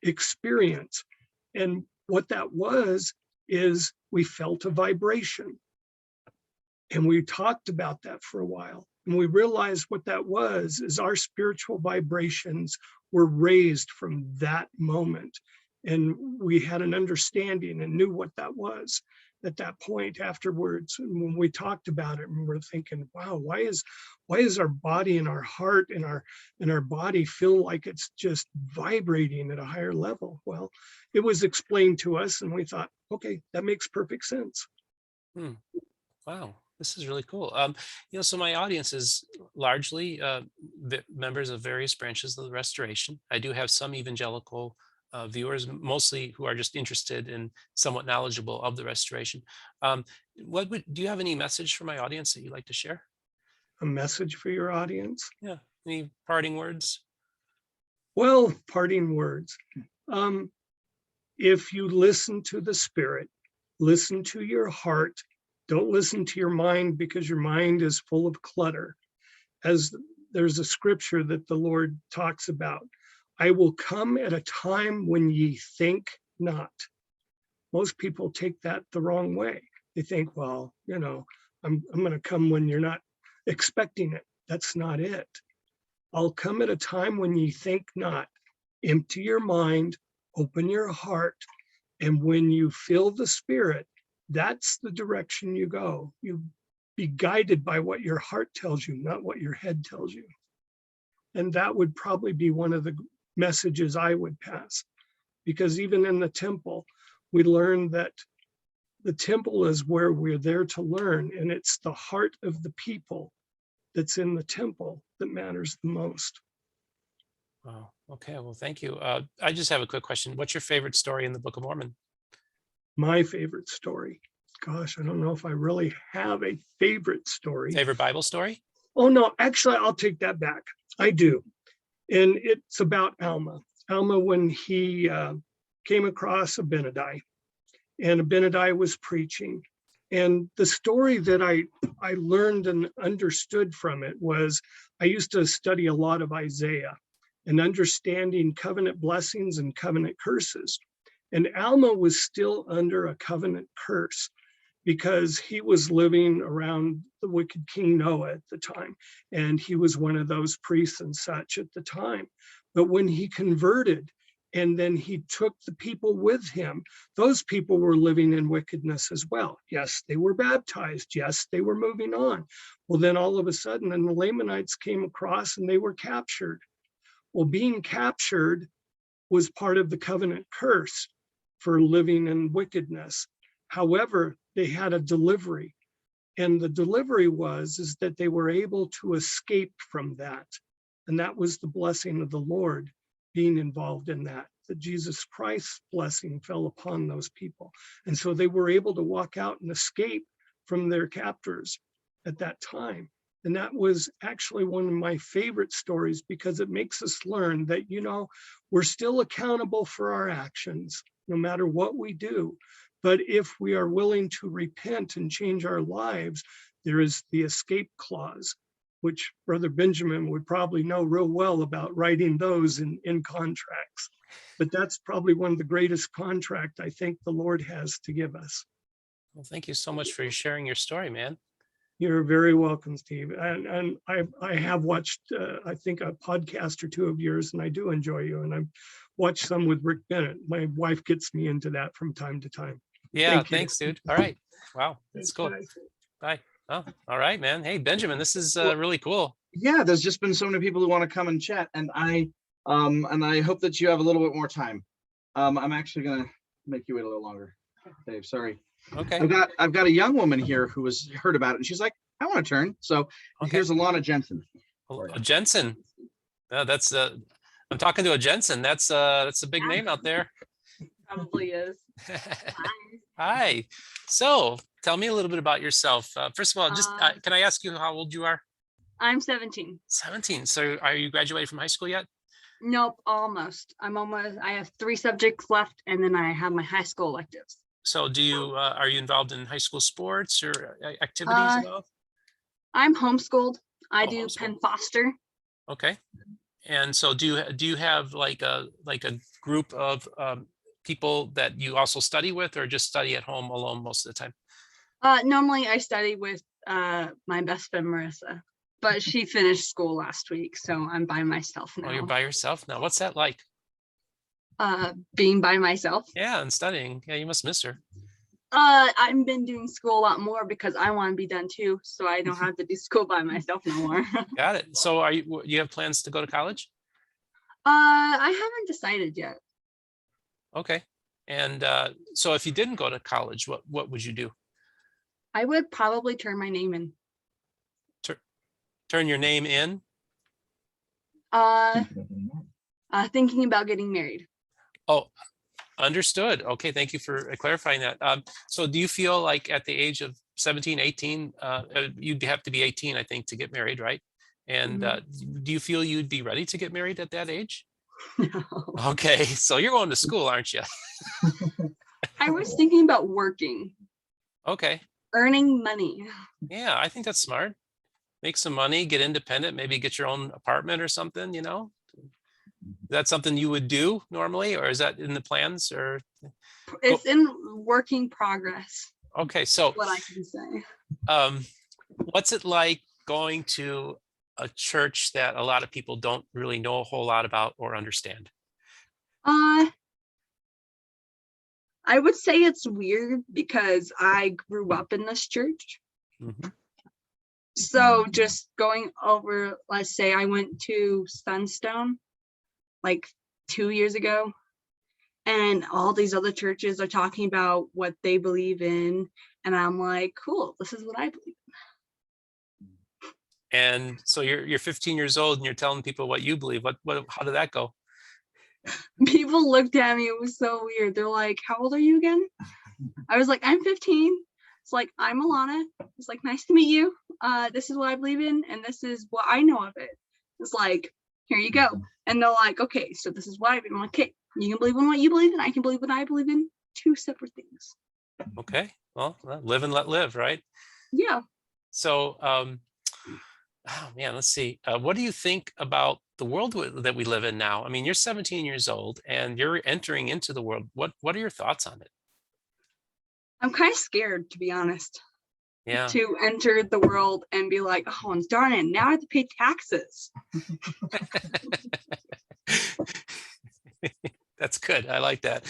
experience. And what that was is we felt a vibration. And we talked about that for a while. And we realized what that was is our spiritual vibrations were raised from that moment. And we had an understanding and knew what that was at that point afterwards. And when we talked about it, and we're thinking, wow, why is our body and our heart and our body feel like it's just vibrating at a higher level? Well, it was explained to us, and we thought, okay, that makes perfect sense. Wow, this is really cool. So my audience is largely members of various branches of the Restoration. I do have some evangelical viewers, mostly who are just interested and somewhat knowledgeable of the Restoration. Do you have any message for my audience that you'd like to share? A message for your audience? Yeah, any parting words? Well, parting words. If you listen to the Spirit, listen to your heart, don't listen to your mind, because your mind is full of clutter. As there's a scripture that the Lord talks about, I will come at a time when ye think not. Most people take that the wrong way. They think, well, I'm going to come when you're not expecting it. That's not it. I'll come at a time when ye think not. Empty your mind, open your heart, and when you feel the Spirit, that's the direction you go. You be guided by what your heart tells you, not what your head tells you. And that would probably be one of the messages I would pass, because even in the temple, we learn that the temple is where we're there to learn, and it's the heart of the people that's in the temple that matters the most. Wow. Okay. Well, thank you. I just have a quick question. What's your favorite story in the Book of Mormon? My favorite story. Gosh, I don't know if I really have a favorite story. Favorite Bible story? Oh, no, actually, I'll take that back. I do. And it's about Alma. Alma, when he came across Abinadi, and Abinadi was preaching. And the story that I learned and understood from it was, I used to study a lot of Isaiah and understanding covenant blessings and covenant curses. And Alma was still under a covenant curse because he was living around the wicked King Noah at the time. And he was one of those priests and such at the time. But when he converted, and then he took the people with him, those people were living in wickedness as well. Yes, they were baptized. Yes, they were moving on. Well, then all of a sudden, and the Lamanites came across and they were captured. Well, being captured was part of the covenant curse for living in wickedness. However, they had a delivery. And the delivery is that they were able to escape from that. And that was the blessing of the Lord being involved in that Jesus Christ's blessing fell upon those people. And so they were able to walk out and escape from their captors at that time. And that was actually one of my favorite stories, because it makes us learn that, we're still accountable for our actions, no matter what we do. But if we are willing to repent and change our lives, there is the escape clause, which Brother Benjamin would probably know real well about writing those in contracts. But that's probably one of the greatest contract I think the Lord has to give us. Well, thank you so much for sharing your story, man. You're very welcome, Steve. And I have watched, I think, a podcast or two of yours, and I do enjoy you. And I've watched some with Rick Bennett. My wife gets me into that from time to time. Yeah, Thank you. thanks, dude. All right. Wow, that's cool. Thanks, guys. Bye. Oh, all right, man. Hey, Benjamin, this is really cool. Yeah, there's just been so many people who want to come and chat, and I hope that you have a little bit more time. I'm actually gonna make you wait a little longer, Dave. Sorry. Okay. I've got a young woman here who has heard about it, and she's like, I want to turn. So Okay. here's Alana Jensen. A Jensen. That's I'm talking to a Jensen. That's a big name out there. Probably is. Hi. So tell me a little bit about yourself. First of all, just can I ask you how old you are? I'm 17. 17. So are you graduated from high school yet? Nope, almost. I have 3 subjects left, and then I have my high school electives. So do you are you involved in high school sports or activities at all? I'm homeschooled. I Oh, do homeschooled. Penn Foster. Okay. And so do you have like a group of people that you also study with, or just study at home alone most of the time? Normally I study with my best friend Marissa, but she finished school last week, so I'm by myself now. Oh, you're by yourself now. What's that like? Being by myself. Yeah, and studying. Yeah, you must miss her. I've been doing school a lot more because I want to be done too, so I don't have to do school by myself no more. Got it. So you have plans to go to college? I haven't decided yet. Okay. And so if you didn't go to college, what would you do? I would probably turn my name in. Turn your name in? Thinking about getting married. Oh, understood. Okay, thank you for clarifying that. So do you feel like at the age of 17, 18, you'd have to be 18, I think, to get married, right? And do you feel you'd be ready to get married at that age? No. Okay, so you're going to school, aren't you? I was thinking about working, Okay, earning money. yeah, I think that's smart. Make some money, get independent, maybe get your own apartment or something, you know? Is that something you would do normally, or is that in the plans? Or It's in working progress, okay, so what I can say. what's it like going to a church that a lot of people don't really know a whole lot about or understand? I would say it's weird because I grew up in this church. Mhm. So just going over, let's say I went to Sunstone like 2 years ago, and all these other churches are talking about what they believe in. And I'm like, cool, this is what I believe in. And so you're 15 years old and you're telling people what you believe. How did that go? People looked at me, it was so weird. They're like, how old are you again? I was like, I'm 15. It's like, I'm Alana. It's like, nice to meet you. This is what I believe in, and this is what I know of it. It's like, here you go. And they're like, okay, so this is what I believe. I'm like, okay, you can believe in what you believe in, I can believe what I believe in. 2 separate things. Okay, well, live and let live, right? Yeah. So, oh man, let's see. What do you think about the world that we live in now? I mean, you're 17 years old and you're entering into the world. What are your thoughts on it? I'm kind of scared, to be honest, Yeah. to enter the world and be like, oh, and darn it, now I have to pay taxes. That's good. I like that.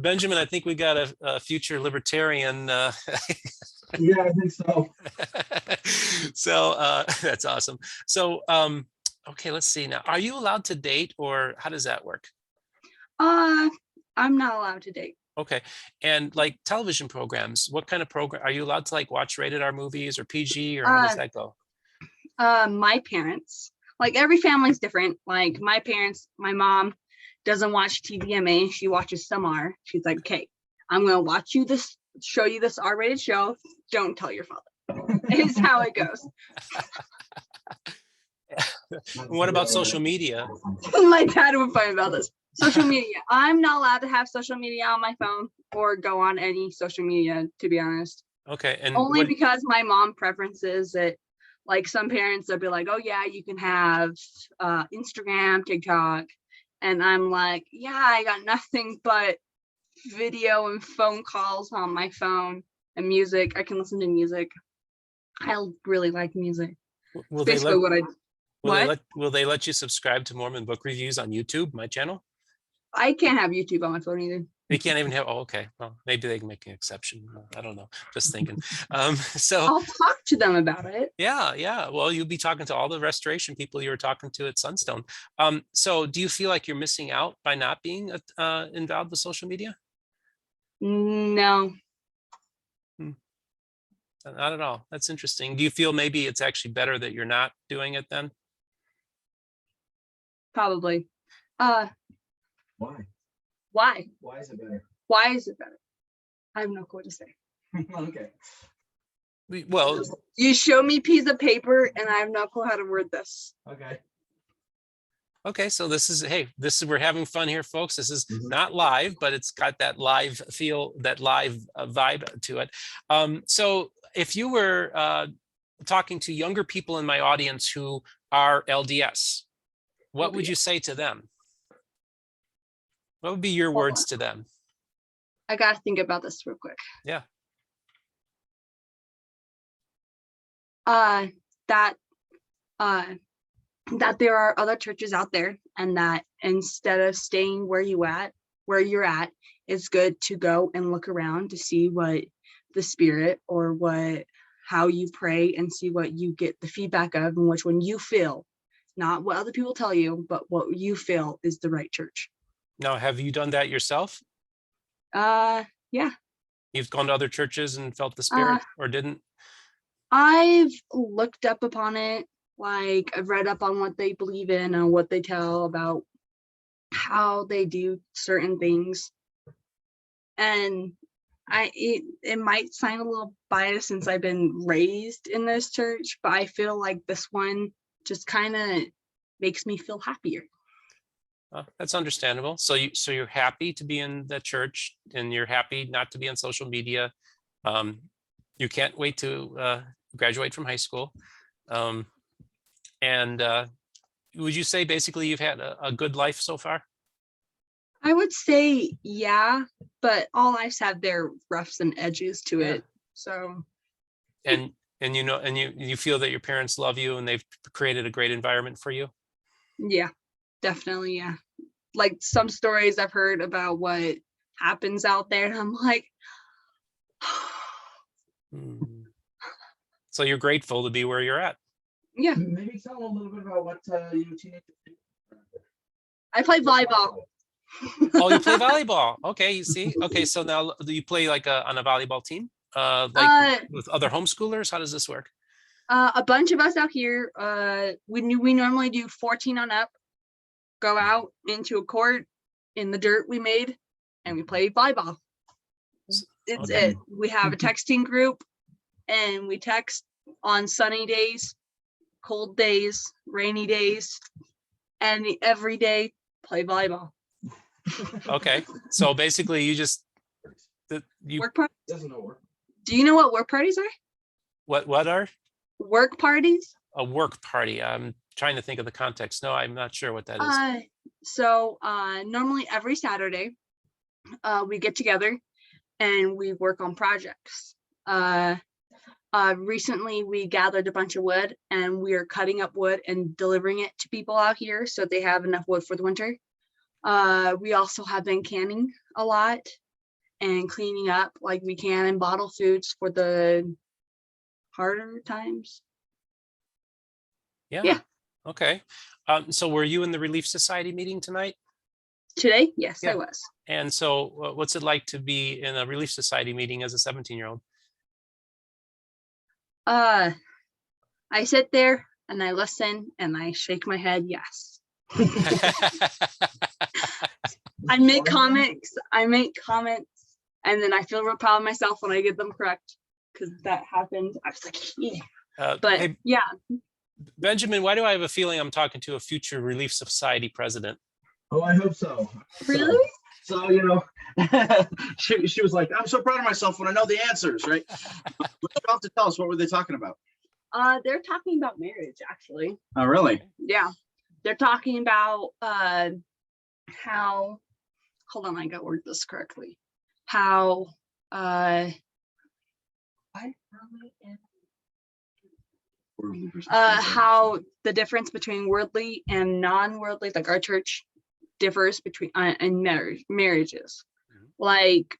Benjamin, I think we got a future libertarian. Yeah, I think so. So that's awesome. So, okay, let's see now. Are you allowed to date, or how does that work? I'm not allowed to date. Okay. And like television programs, what kind of program are you allowed to like watch rated R movies or PG, or how does that go? My parents, like every family's different. Like my parents, my mom doesn't watch TVMA. She watches some R. She's like, okay, I'm going to show you this R-rated show. Don't tell your father. Is how it goes. What about social media? My dad would fight about this. Social media. I'm not allowed to have social media on my phone or go on any social media, to be honest. Okay. And Only because my mom preferences it. Like some parents, they'll be like, oh yeah, you can have Instagram, TikTok. And I'm like, yeah, I got nothing but video and phone calls on my phone and music. I can listen to music. I really like music. Will It's basically what I Will they let you subscribe to Mormon book reviews on YouTube, my channel? I can't have YouTube on my phone either. They can't even have, oh, okay. Well, maybe they can make an exception. I don't know. Just thinking. So I'll talk to them about it. yeah. Well, you'll be talking to all the restoration people you were talking to at Sunstone. So do you feel like you're missing out by not being involved with social media? No. Not at all. That's interesting. Do you feel maybe it's actually better that you're not doing it then? Probably. Why? Why? Why is it better? Why is it better? I have no clue what to say. Okay. Well, You show me a piece of paper and I have no clue how to word this. okay. So we're having fun here, folks. This is not live, but it's got that live feel, that live vibe to it. So if you were talking to younger people in my audience who are LDS, what would you say to them? What would be your words to them? I got to think about this real quick. Yeah. That there are other churches out there, and that instead of staying where you're at, it's good to go and look around to see what the spirit or how you pray and see what you get the feedback of, and which one you feel, not what other people tell you, but what you feel is the right church. Now, have you done that yourself? Yeah. You've gone to other churches and felt the spirit, or didn't? I've looked up upon it. Like I've read up on what they believe in and what they tell about how they do certain things. And it might sound a little biased since I've been raised in this church, but I feel like this one just kind of makes me feel happier. That's understandable. So you're happy to be in the church, and you're happy not to be on social media. You can't wait to graduate from high school. And would you say basically you've had a good life so far? I would say, yeah, but all lives have their roughs and edges to it. So. And you feel that your parents love you and they've created a great environment for you? Yeah, definitely. Yeah. Like some stories I've heard about what happens out there, and I'm like, So you're grateful to be where you're at? Yeah. Maybe tell a little bit about what you teenagers do. I play volleyball. Oh, you play volleyball. Okay, you see. Okay, so now do you play like on a volleyball team? With other homeschoolers? How does this work? A bunch of us out here, we normally do 14 on up, go out into a court in the dirt we made, and we play volleyball. It's Okay. it. We have a texting group, and we text on sunny days, cold days, rainy days, and every day play volleyball. Okay, so basically you just Work parties? Doesn't know work. Do you know what work parties are? what are Work parties? a work party? I'm trying to think of the context. No, I'm not sure what that is. So normally every Saturday, we get together and we work on projects. Recently we gathered a bunch of wood and we are cutting up wood and delivering it to people out here so they have enough wood for the winter. We also have been canning a lot and cleaning up like we can and bottle foods for the harder times. Yeah. Okay. So were you in the Relief Society meeting tonight? Today? Yes, Yeah. I was. And so what's it like to be in a Relief Society meeting as a 17-year-old? I sit there and I listen and I shake my head yes. I make comments, and then I feel real proud of myself when I get them correct, because that happened. I was like, yeah. But hey, yeah. Benjamin, why do I have a feeling I'm talking to a future Relief Society president? Oh, I hope so. Really? So, she was like, I'm so proud of myself when I know the answers, right? But you have to tell us, what were they talking about? They're talking about marriage, actually. Oh, really? Yeah. They're talking about how, hold on, I got word this correctly. How how the difference between worldly and non-worldly, like our church differs between in marriages. Like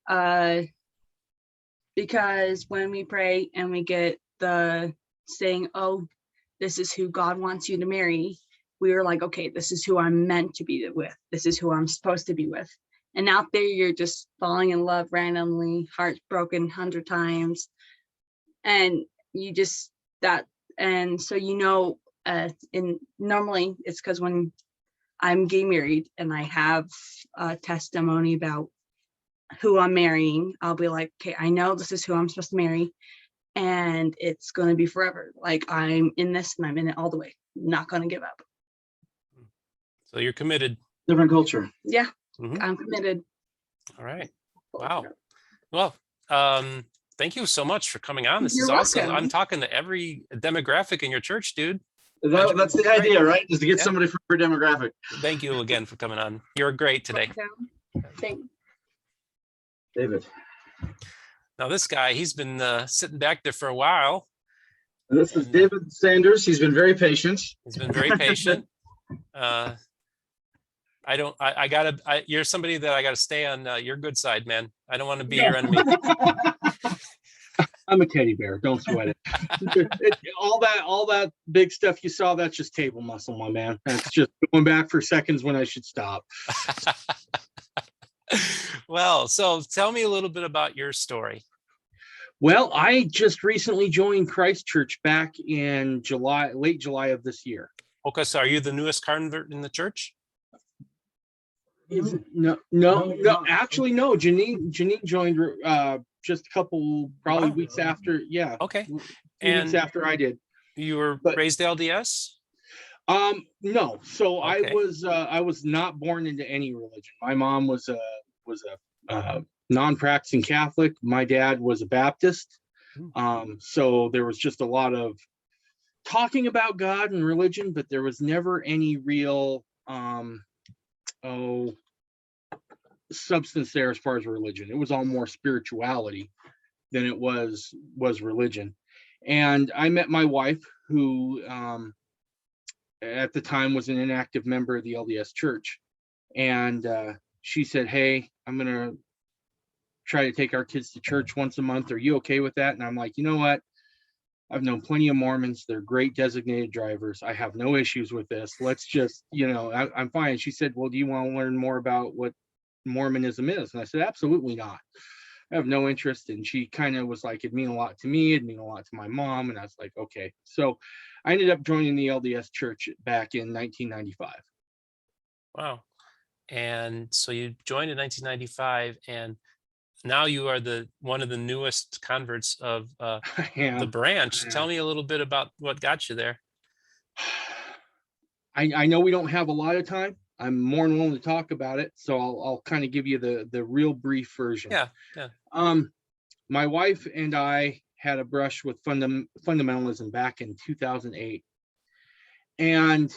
because when we pray and we get the saying, oh, this is who God wants you to marry, we were like, okay, this is who I'm meant to be with. This is who I'm supposed to be with. And out there, you're just falling in love randomly, hearts broken 100 times. And you just, that, and so, you know, normally it's because when I'm getting married and I have a testimony about who I'm marrying, I'll be like, okay, I know this is who I'm supposed to marry. And it's going to be forever. Like, I'm in this and I'm in it all the way. Not going to give up. So you're committed. Different culture. Yeah, Mhm. I'm committed. All right. Wow. Well, thank you so much for coming on. This You're is awesome. welcome. I'm talking to every demographic in your church, dude. That's the idea, right? Is to get Yeah. somebody from your demographic. Thank you again for coming on. You're great today. Thanks. David. Now this guy, he's been sitting back there for a while. This is David Sanders. He's been very patient. He's been very patient. You're somebody that I gotta stay on your good side, man. I don't want to be your enemy. I'm a teddy bear. Don't sweat it. all that big stuff you saw, that's just table muscle, my man. That's just going back for seconds when I should stop. Well, so tell me a little bit about your story. Well, I just recently joined Christ Church back in late July of this year. Okay, so are you the newest convert in the church? No. Actually, no. Janine joined just a couple, probably weeks after. Yeah. Okay. And weeks after I did. You were raised LDS? No. So Okay. I was not born into any religion. My mom was a non-practicing Catholic. My dad was a Baptist. So there was just a lot of talking about God and religion, but there was never any real substance there as far as religion. It was all more spirituality than it was religion. And I met my wife, who at the time was an inactive member of the LDS Church. And she said, hey, I'm going to try to take our kids to church once a month. Are you okay with that? And I'm like, you know what? I've known plenty of Mormons. They're great designated drivers. I have no issues with this. Let's just, I'm fine. She said, well, do you want to learn more about what Mormonism is? And I said, absolutely not. I have no interest. And she kind of was like, it'd mean a lot to me. It'd mean a lot to my mom. And I was like, okay. So I ended up joining the LDS Church back in 1995. Wow. And so you joined in 1995, and now you are one of the newest converts of the branch. Tell me a little bit about what got you there. I know we don't have a lot of time. I'm more than willing to talk about it, so I'll kind of give you the real brief version. Yeah. My wife and I had a brush with fundamentalism back in 2008, and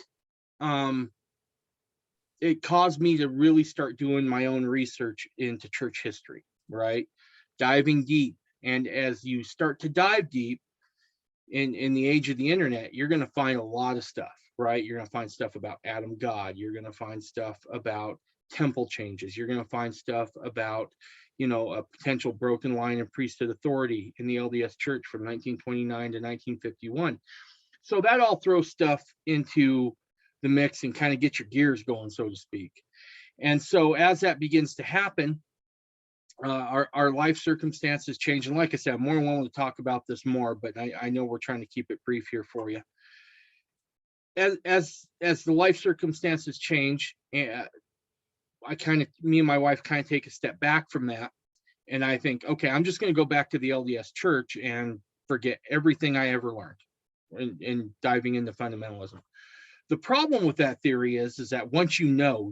it caused me to really start doing my own research into church history. Right, diving deep. And as you start to dive deep in the age of the internet, you're going to find a lot of stuff, right? You're going to find stuff about Adam God. You're going to find stuff about temple changes. You're going to find stuff about, a potential broken line of priesthood authority in the LDS Church from 1929 to 1951. So that all throws stuff into the mix and kind of get your gears going, so to speak. And so as that begins to happen, our life circumstances change. And like I said, I'm more willing to talk about this more, but I know we're trying to keep it brief here for you. As the life circumstances change, me and my wife kind of take a step back from that. And I think, okay, I'm just going to go back to the LDS Church and forget everything I ever learned in diving into fundamentalism. The problem with that theory is that once you know.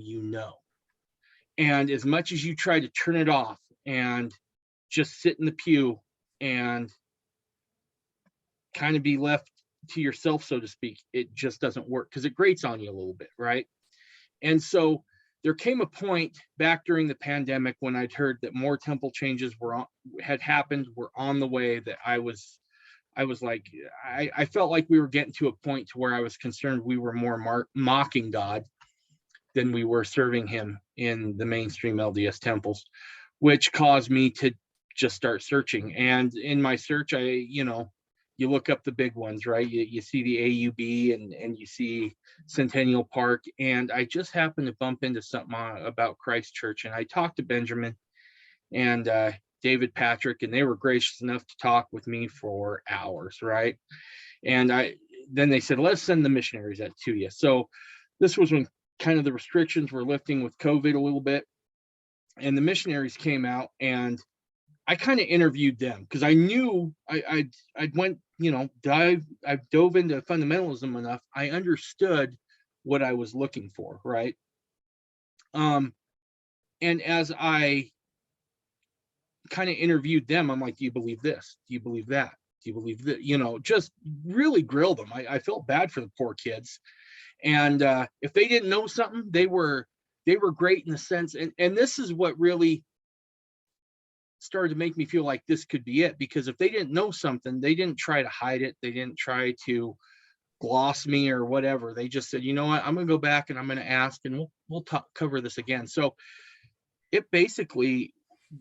And as much as you try to turn it off and just sit in the pew and kind of be left to yourself, so to speak, it just doesn't work because it grates on you a little bit, right? And so there came a point back during the pandemic when I'd heard that more temple changes had happened, were on the way, that I was like, I felt like we were getting to a point to where I was concerned we were more mocking God than we were serving him in the mainstream LDS temples, which caused me to just start searching. And in my search, you look up the big ones, right? You see the AUB and you see Centennial Park. And I just happened to bump into something about Christ Church. And I talked to Benjamin and David Patrick, and they were gracious enough to talk with me for hours, right? And then they said, let's send the missionaries out to you. So this was when kind of the restrictions were lifting with COVID a little bit. And the missionaries came out, and I kind of interviewed them because I knew I went, I dove into fundamentalism enough. I understood what I was looking for, right? And as I kind of interviewed them, I'm like, do you believe this? Do you believe that? Do you believe that? Just really grilled them. I felt bad for the poor kids. And if they didn't know something, they were great in the sense, and this is what really started to make me feel like this could be it, because if they didn't know something, they didn't try to hide it. They didn't try to gloss me or whatever. They just said, you know what, I'm going to go back and I'm going to ask, and we'll cover this again. So it basically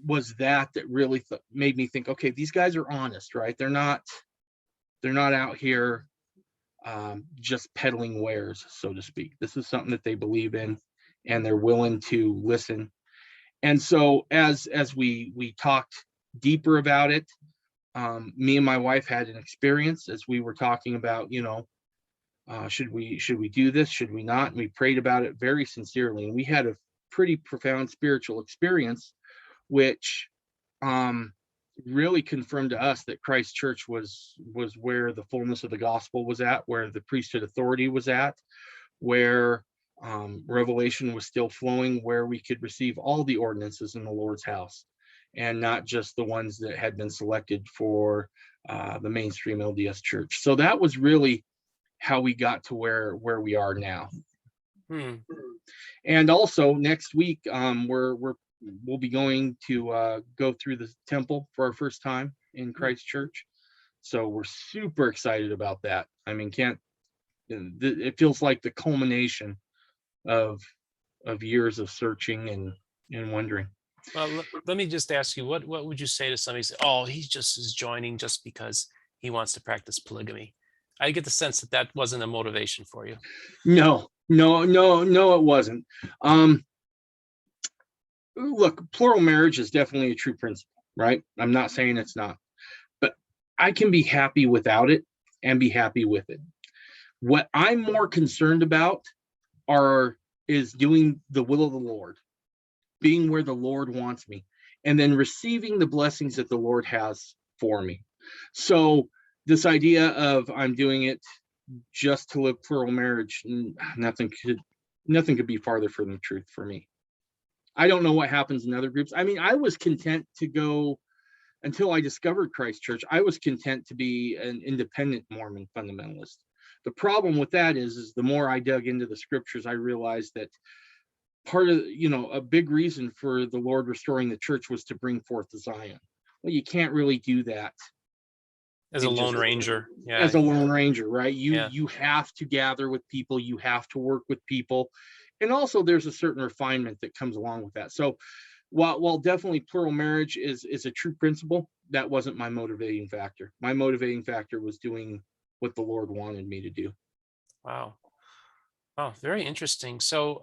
was that really made me think, okay, these guys are honest, right? They're not out here just peddling wares, so to speak. This is something that they believe in, and they're willing to listen. And so as we talked deeper about it, me and my wife had an experience as we were talking about, should we do this? Should we not? And we prayed about it very sincerely. And we had a pretty profound spiritual experience, which really confirmed to us that Christ Church was where the fullness of the gospel was at, where the priesthood authority was at, where revelation was still flowing, where we could receive all the ordinances in the Lord's house, and not just the ones that had been selected for the mainstream LDS church. So that was really how we got to where we are now. And also next week, we'll be going to go through the temple for our first time in Christ Church. So we're super excited about that. I mean, it feels like the culmination of years of searching and wondering. Well, let me just ask you, what would you say to somebody who say, oh, he just is joining just because he wants to practice polygamy? I get the sense that wasn't a motivation for you. No, it wasn't. Look, plural marriage is definitely a true principle, right? I'm not saying it's not, but I can be happy without it and be happy with it. What I'm more concerned about is doing the will of the Lord, being where the Lord wants me, and then receiving the blessings that the Lord has for me. So this idea of I'm doing it just to live plural marriage, nothing could be farther from the truth for me. I don't know what happens in other groups. I mean, I was content to go until I discovered Christ Church. I was content to be an independent Mormon fundamentalist. The problem with that is the more I dug into the scriptures, I realized that part of, a big reason for the Lord restoring the church was to bring forth the Zion. Well, you can't really do that as a lone ranger. Yeah. As a lone ranger, right? You have to gather with people, you have to work with people. And also there's a certain refinement that comes along with that. So while definitely plural marriage is a true principle, that wasn't my motivating factor. My motivating factor was doing what the Lord wanted me to do. Wow. Very interesting. So,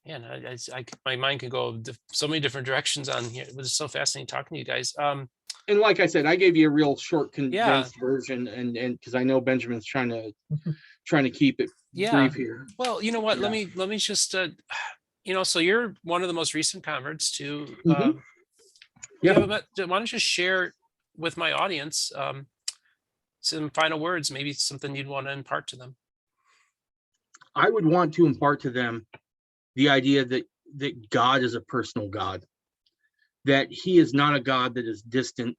my mind could go so many different directions on here. It was so fascinating talking to you guys. And like I said, I gave you a real short condensed version, and because I know Benjamin's trying to keep it brief here. Well, you know what? Let me just so you're one of the most recent converts to why don't you just share with my audience some final words, maybe something you'd want to impart to them? I would want to impart to them the idea that God is a personal God, that he is not a God that is distant,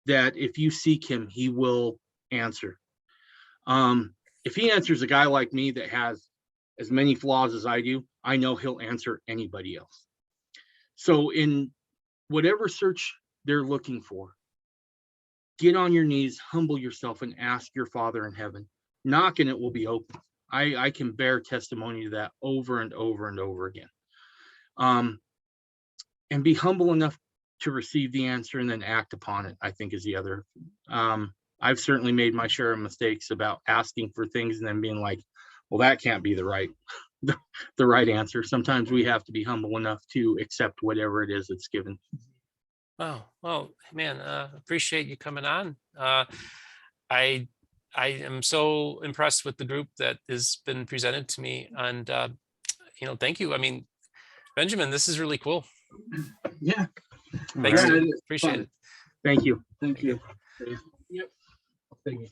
that if you seek him, he will answer. If he answers a guy like me that has as many flaws as I do, I know he'll answer anybody else. So in whatever search they're looking for, get on your knees, humble yourself, and ask your Father in heaven. Knock and it will be open. I can bear testimony to that over and over and over again. And be humble enough to receive the answer and then act upon it, I think is the other. I've certainly made my share of mistakes about asking for things and then being like, well, that can't be the right answer. Sometimes we have to be humble enough to accept whatever it is that's given. Oh, well, man, appreciate you coming on. I am so impressed with the group that has been presented to me, and thank you. I mean, Benjamin, this is really cool. Yeah. Thanks. Yeah, Appreciate it. Thank you. Thank you. Yep. Thank you.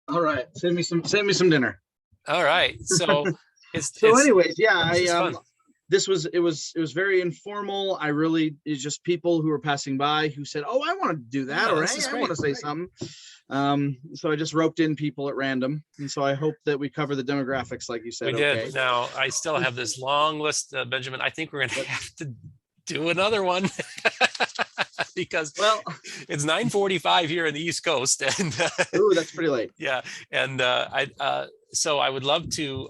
All right. Send me some dinner. All right. So So anyways, yeah, this is fun. it was very informal. It's just people who were passing by who said, "Oh, I want to do that," Yeah, or this "Hey, is I great. want to say something." So I just roped in people at random, and so I hope that we cover the demographics like you said. We did. Okay. Now I still have this long list, Benjamin. I think we're gonna have to do another one because it's 9:45 here in the East Coast, and ooh, that's pretty late. yeah, and so I would love to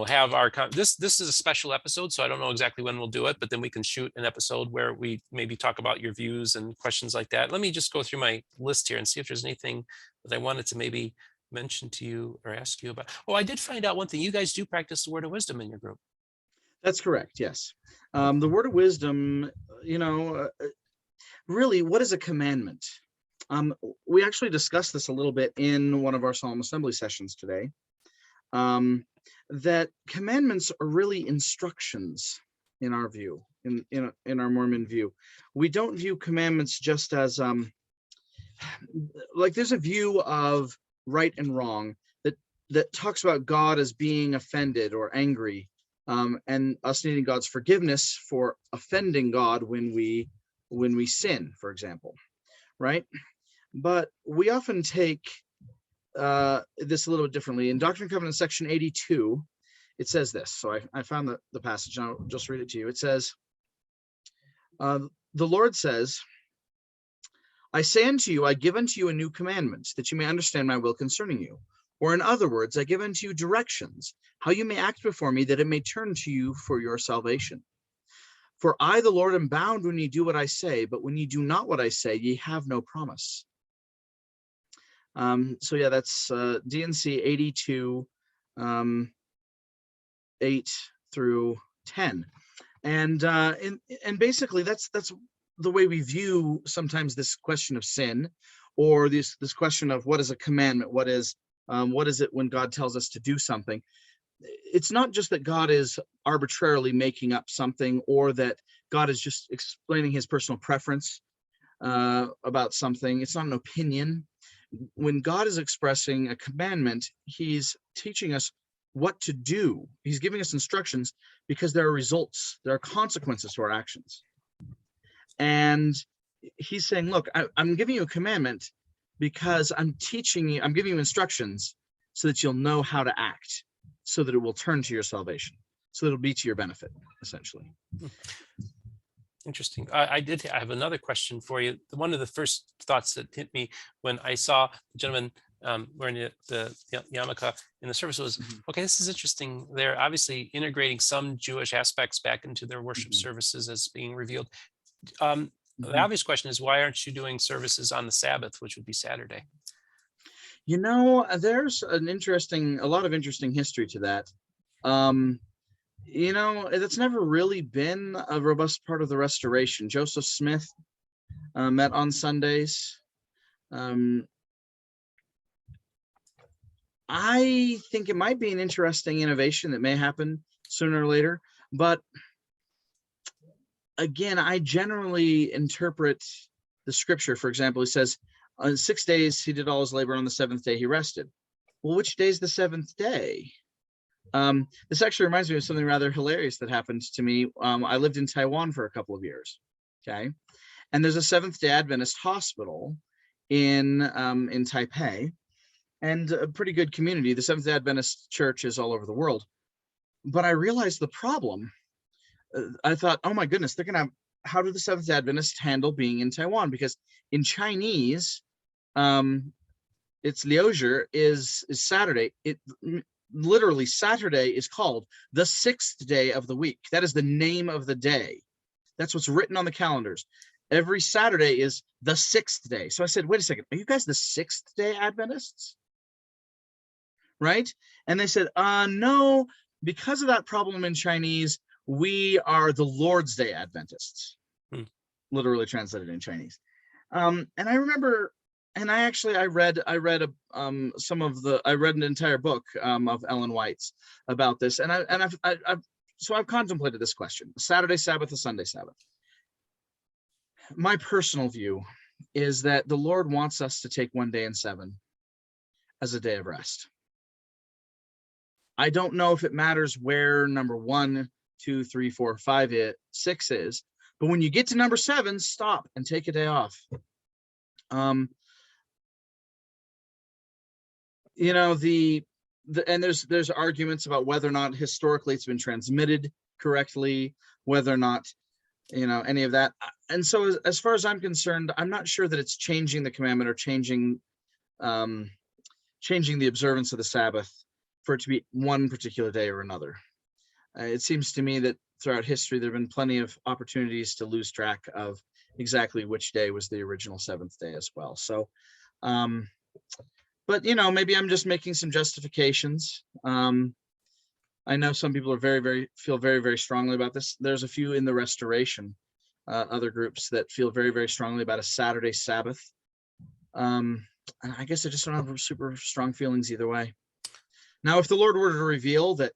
have our this is a special episode, so I don't know exactly when we'll do it, but then we can shoot an episode where we maybe talk about your views and questions like that. Let me just go through my list here and see if there's anything that I wanted to maybe mention to you or ask you about. Oh, I did find out one thing. You guys do practice the word of wisdom in your group. That's correct. Yes. The word of wisdom, really, what is a commandment? We actually discussed this a little bit in one of our Solemn Assembly sessions today. That commandments are really instructions in our view, in our Mormon view. We don't view commandments just as like there's a view of right and wrong that talks about God as being offended or angry, and us needing God's forgiveness for offending God when we sin, for example, right? But we often take this a little bit differently. In Doctrine and Covenants section 82, it says this. So I found the passage, and I'll just read it to you. It says, the Lord says, "I say unto you, I give unto you a new commandment, that you may understand my will concerning you. Or in other words, I give unto you directions, how you may act before me, that it may turn to you for your salvation. For I, the Lord, am bound when ye do what I say, but when ye do not what I say, ye have no promise." So yeah, that's DNC 82, 8 through 10. And basically that's the way we view sometimes this question of sin, or this question of what is a commandment, what is it when God tells us to do something. It's not just that God is arbitrarily making up something, or that God is just explaining his personal preference about something. It's not an opinion. When God is expressing a commandment, he's teaching us what to do. He's giving us instructions because there are results, there are consequences to our actions. And he's saying, look, I'm giving you a commandment because I'm teaching you, I'm giving you instructions so that you'll know how to act, so that it will turn to your salvation, so that it'll be to your benefit, essentially. Interesting. I have another question for you. One of the first thoughts that hit me when I saw the gentleman wearing the yarmulke in the service was, okay, this is interesting. They're obviously integrating some Jewish aspects back into their worship services as being revealed. The obvious question is, why aren't you doing services on the Sabbath, which would be Saturday? There's a lot of interesting history to that. That's never really been a robust part of the Restoration. Joseph Smith met on Sundays. I think it might be an interesting innovation that may happen sooner or later, but again, I generally interpret the scripture. For example, he says, on 6 days he did all his labor, on the seventh day he rested. Well, which day is the seventh day? This actually reminds me of something rather hilarious that happened to me. I lived in Taiwan for a couple of years, okay? And there's a Seventh-day Adventist hospital in Taipei. and a pretty good community. The Seventh-day Adventist Church is all over the world. But I realized the problem. I thought, oh my goodness, they're going to have, how do the Seventh-day Adventists handle being in Taiwan? Because in Chinese, it's Liuzhi is Saturday. It literally, Saturday is called the 6th day of the week. That is the name of the day. That's what's written on the calendars. Every Saturday is the 6th day. So I said, wait a second, are you guys the 6th day Adventists? Right? And they said, no, because of that problem in Chinese, we are the Lord's Day Adventists, literally translated in Chinese. And I remember, and I read an entire book of Ellen White's about this, and I've contemplated this question: Saturday Sabbath, a Sunday Sabbath. My personal view is that the Lord wants us to take one day in 7 as a day of rest. I don't know if it matters where number 1, 2, 3, 4, 5, 6 is, but when you get to number 7, stop and take a day off. You know, and there's arguments about whether or not historically it's been transmitted correctly, whether or not, you know, any of that. And so as far as I'm concerned, I'm not sure that it's changing the commandment or changing the observance of the Sabbath for it to be one particular day or another. It seems to me that throughout history, there have been plenty of opportunities to lose track of exactly which day was the original 7th day as well. So, but, you know, maybe I'm just making some justifications. I know some people are feel very, very strongly about this. There's a few in the Restoration, other groups that feel very, very strongly about a Saturday Sabbath. And I guess I just don't have super strong feelings either way. Now, if the Lord were to reveal that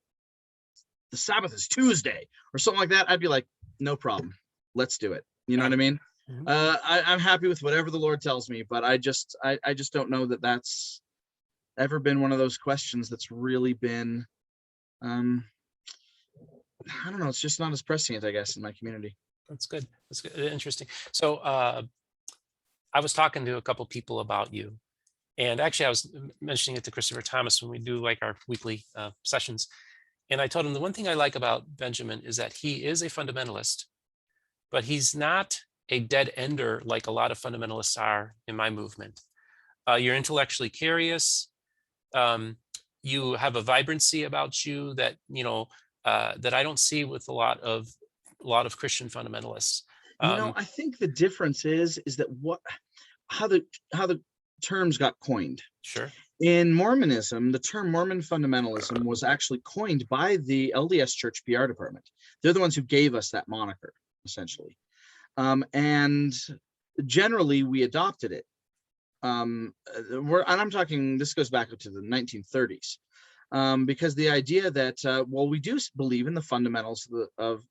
the Sabbath is Tuesday or something like that, I'd be like, no problem. Let's do it. You know what I mean? Mm-hmm. I'm happy with whatever the Lord tells me, but I just don't know that that's ever been one of those questions that's really been, I don't know. It's just not as prescient, I guess, in my community. That's good. That's good. Interesting. So I was talking to a couple people about you, and actually I was mentioning it to Christopher Thomas when we do like our weekly sessions. And I told him the one thing I like about Benjamin is that he is a fundamentalist, but he's not a dead ender like a lot of fundamentalists are in my movement. You're intellectually curious. You have a vibrancy about you that, you know, that I don't see with a lot of Christian fundamentalists. You know, I think the difference is that how the terms got coined. Sure. In Mormonism, the term Mormon fundamentalism was actually coined by the LDS Church PR department. They're the ones who gave us that moniker, essentially. And generally, we adopted it. And I'm talking, this goes back to the 1930s, because the idea that, well, we do believe in the fundamentals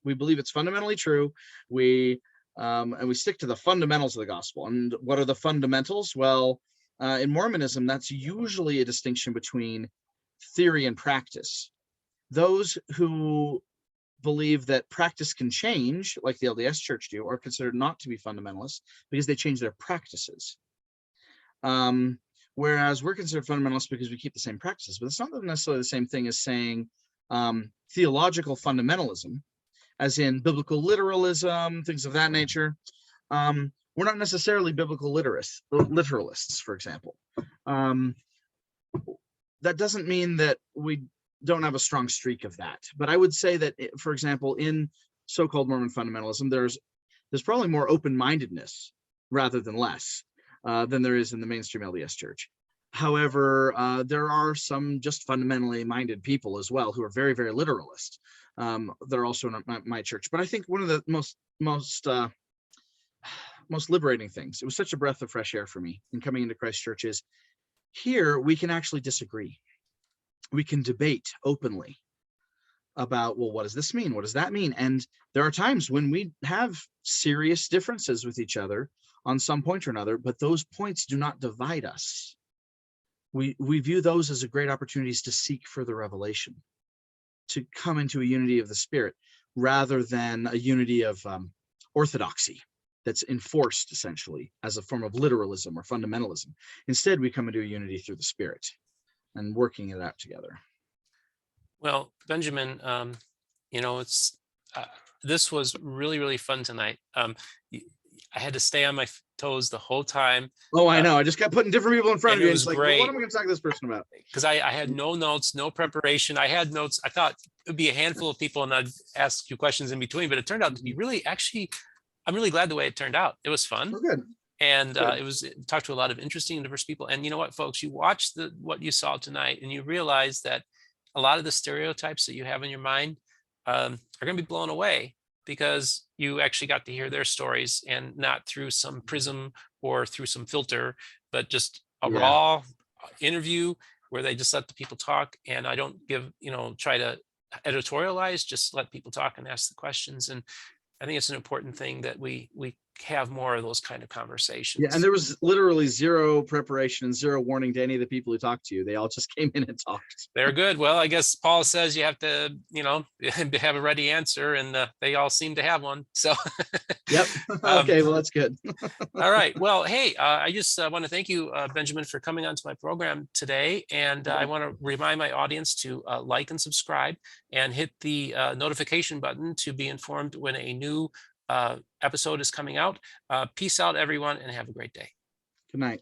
we believe it's fundamentally true. And we stick to the fundamentals of the gospel. And what are the fundamentals? Well, in Mormonism, that's usually a distinction between theory and practice. Those who believe that practice can change, like the LDS Church do, are considered not to be fundamentalists because they change their practices. Whereas we're considered fundamentalists because we keep the same practices. But it's not necessarily the same thing as saying theological fundamentalism, as in biblical literalism, things of that nature. We're not necessarily biblical literalists, for example. That doesn't mean that we don't have a strong streak of that. But I would say that, for example, in so-called Mormon fundamentalism, there's probably more open-mindedness rather than less than there is in the mainstream LDS Church. However, there are some just fundamentally minded people as well who are very, very literalist. They're also in my church. But I think one of the most liberating things, it was such a breath of fresh air for me in coming into Christ Church, is here we can actually disagree. We can debate openly about, well, what does this mean? What does that mean? And there are times when we have serious differences with each other on some point or another, but those points do not divide us. We view those as a great opportunities to seek further revelation, to come into a unity of the Spirit rather than a unity of orthodoxy that's enforced essentially as a form of literalism or fundamentalism. Instead, we come into a unity through the Spirit and working it out together. Well, Benjamin, it's this was really, really fun tonight. I had to stay on my toes the whole time. Oh, I know. I just kept putting different people in front of and you. it And was it's like, well, great. what am I going to talk to this person about? Because I had no notes, no preparation. I had notes. I thought it would be a handful of people and I'd ask you questions in between, but it turned out to be really, actually, I'm really glad the way it turned out. It was fun. We're good. And Good. it talked to a lot of interesting and diverse people. And you know what, folks, you watch what you saw tonight and you realize that a lot of the stereotypes that you have in your mind are going to be blown away, because you actually got to hear their stories, and not through some prism or through some filter, but just a Yeah. raw interview where they just let the people talk. And I don't try to editorialize, just let people talk and ask the questions. And I think it's an important thing that we have more of those kind of conversations. Yeah, and there was literally zero preparation and zero warning to any of the people who talked to you. They all just came in and talked. They're good. Well, I guess Paul says you have to, have a ready answer, and they all seem to have one. So, Yep. Okay, well, that's good. all right. Well, hey, I just want to thank you, Benjamin, for coming onto my program today. And I want to remind my audience to like and subscribe and hit the notification button to be informed when a new episode is coming out. Peace out, everyone, and have a great day. Good night.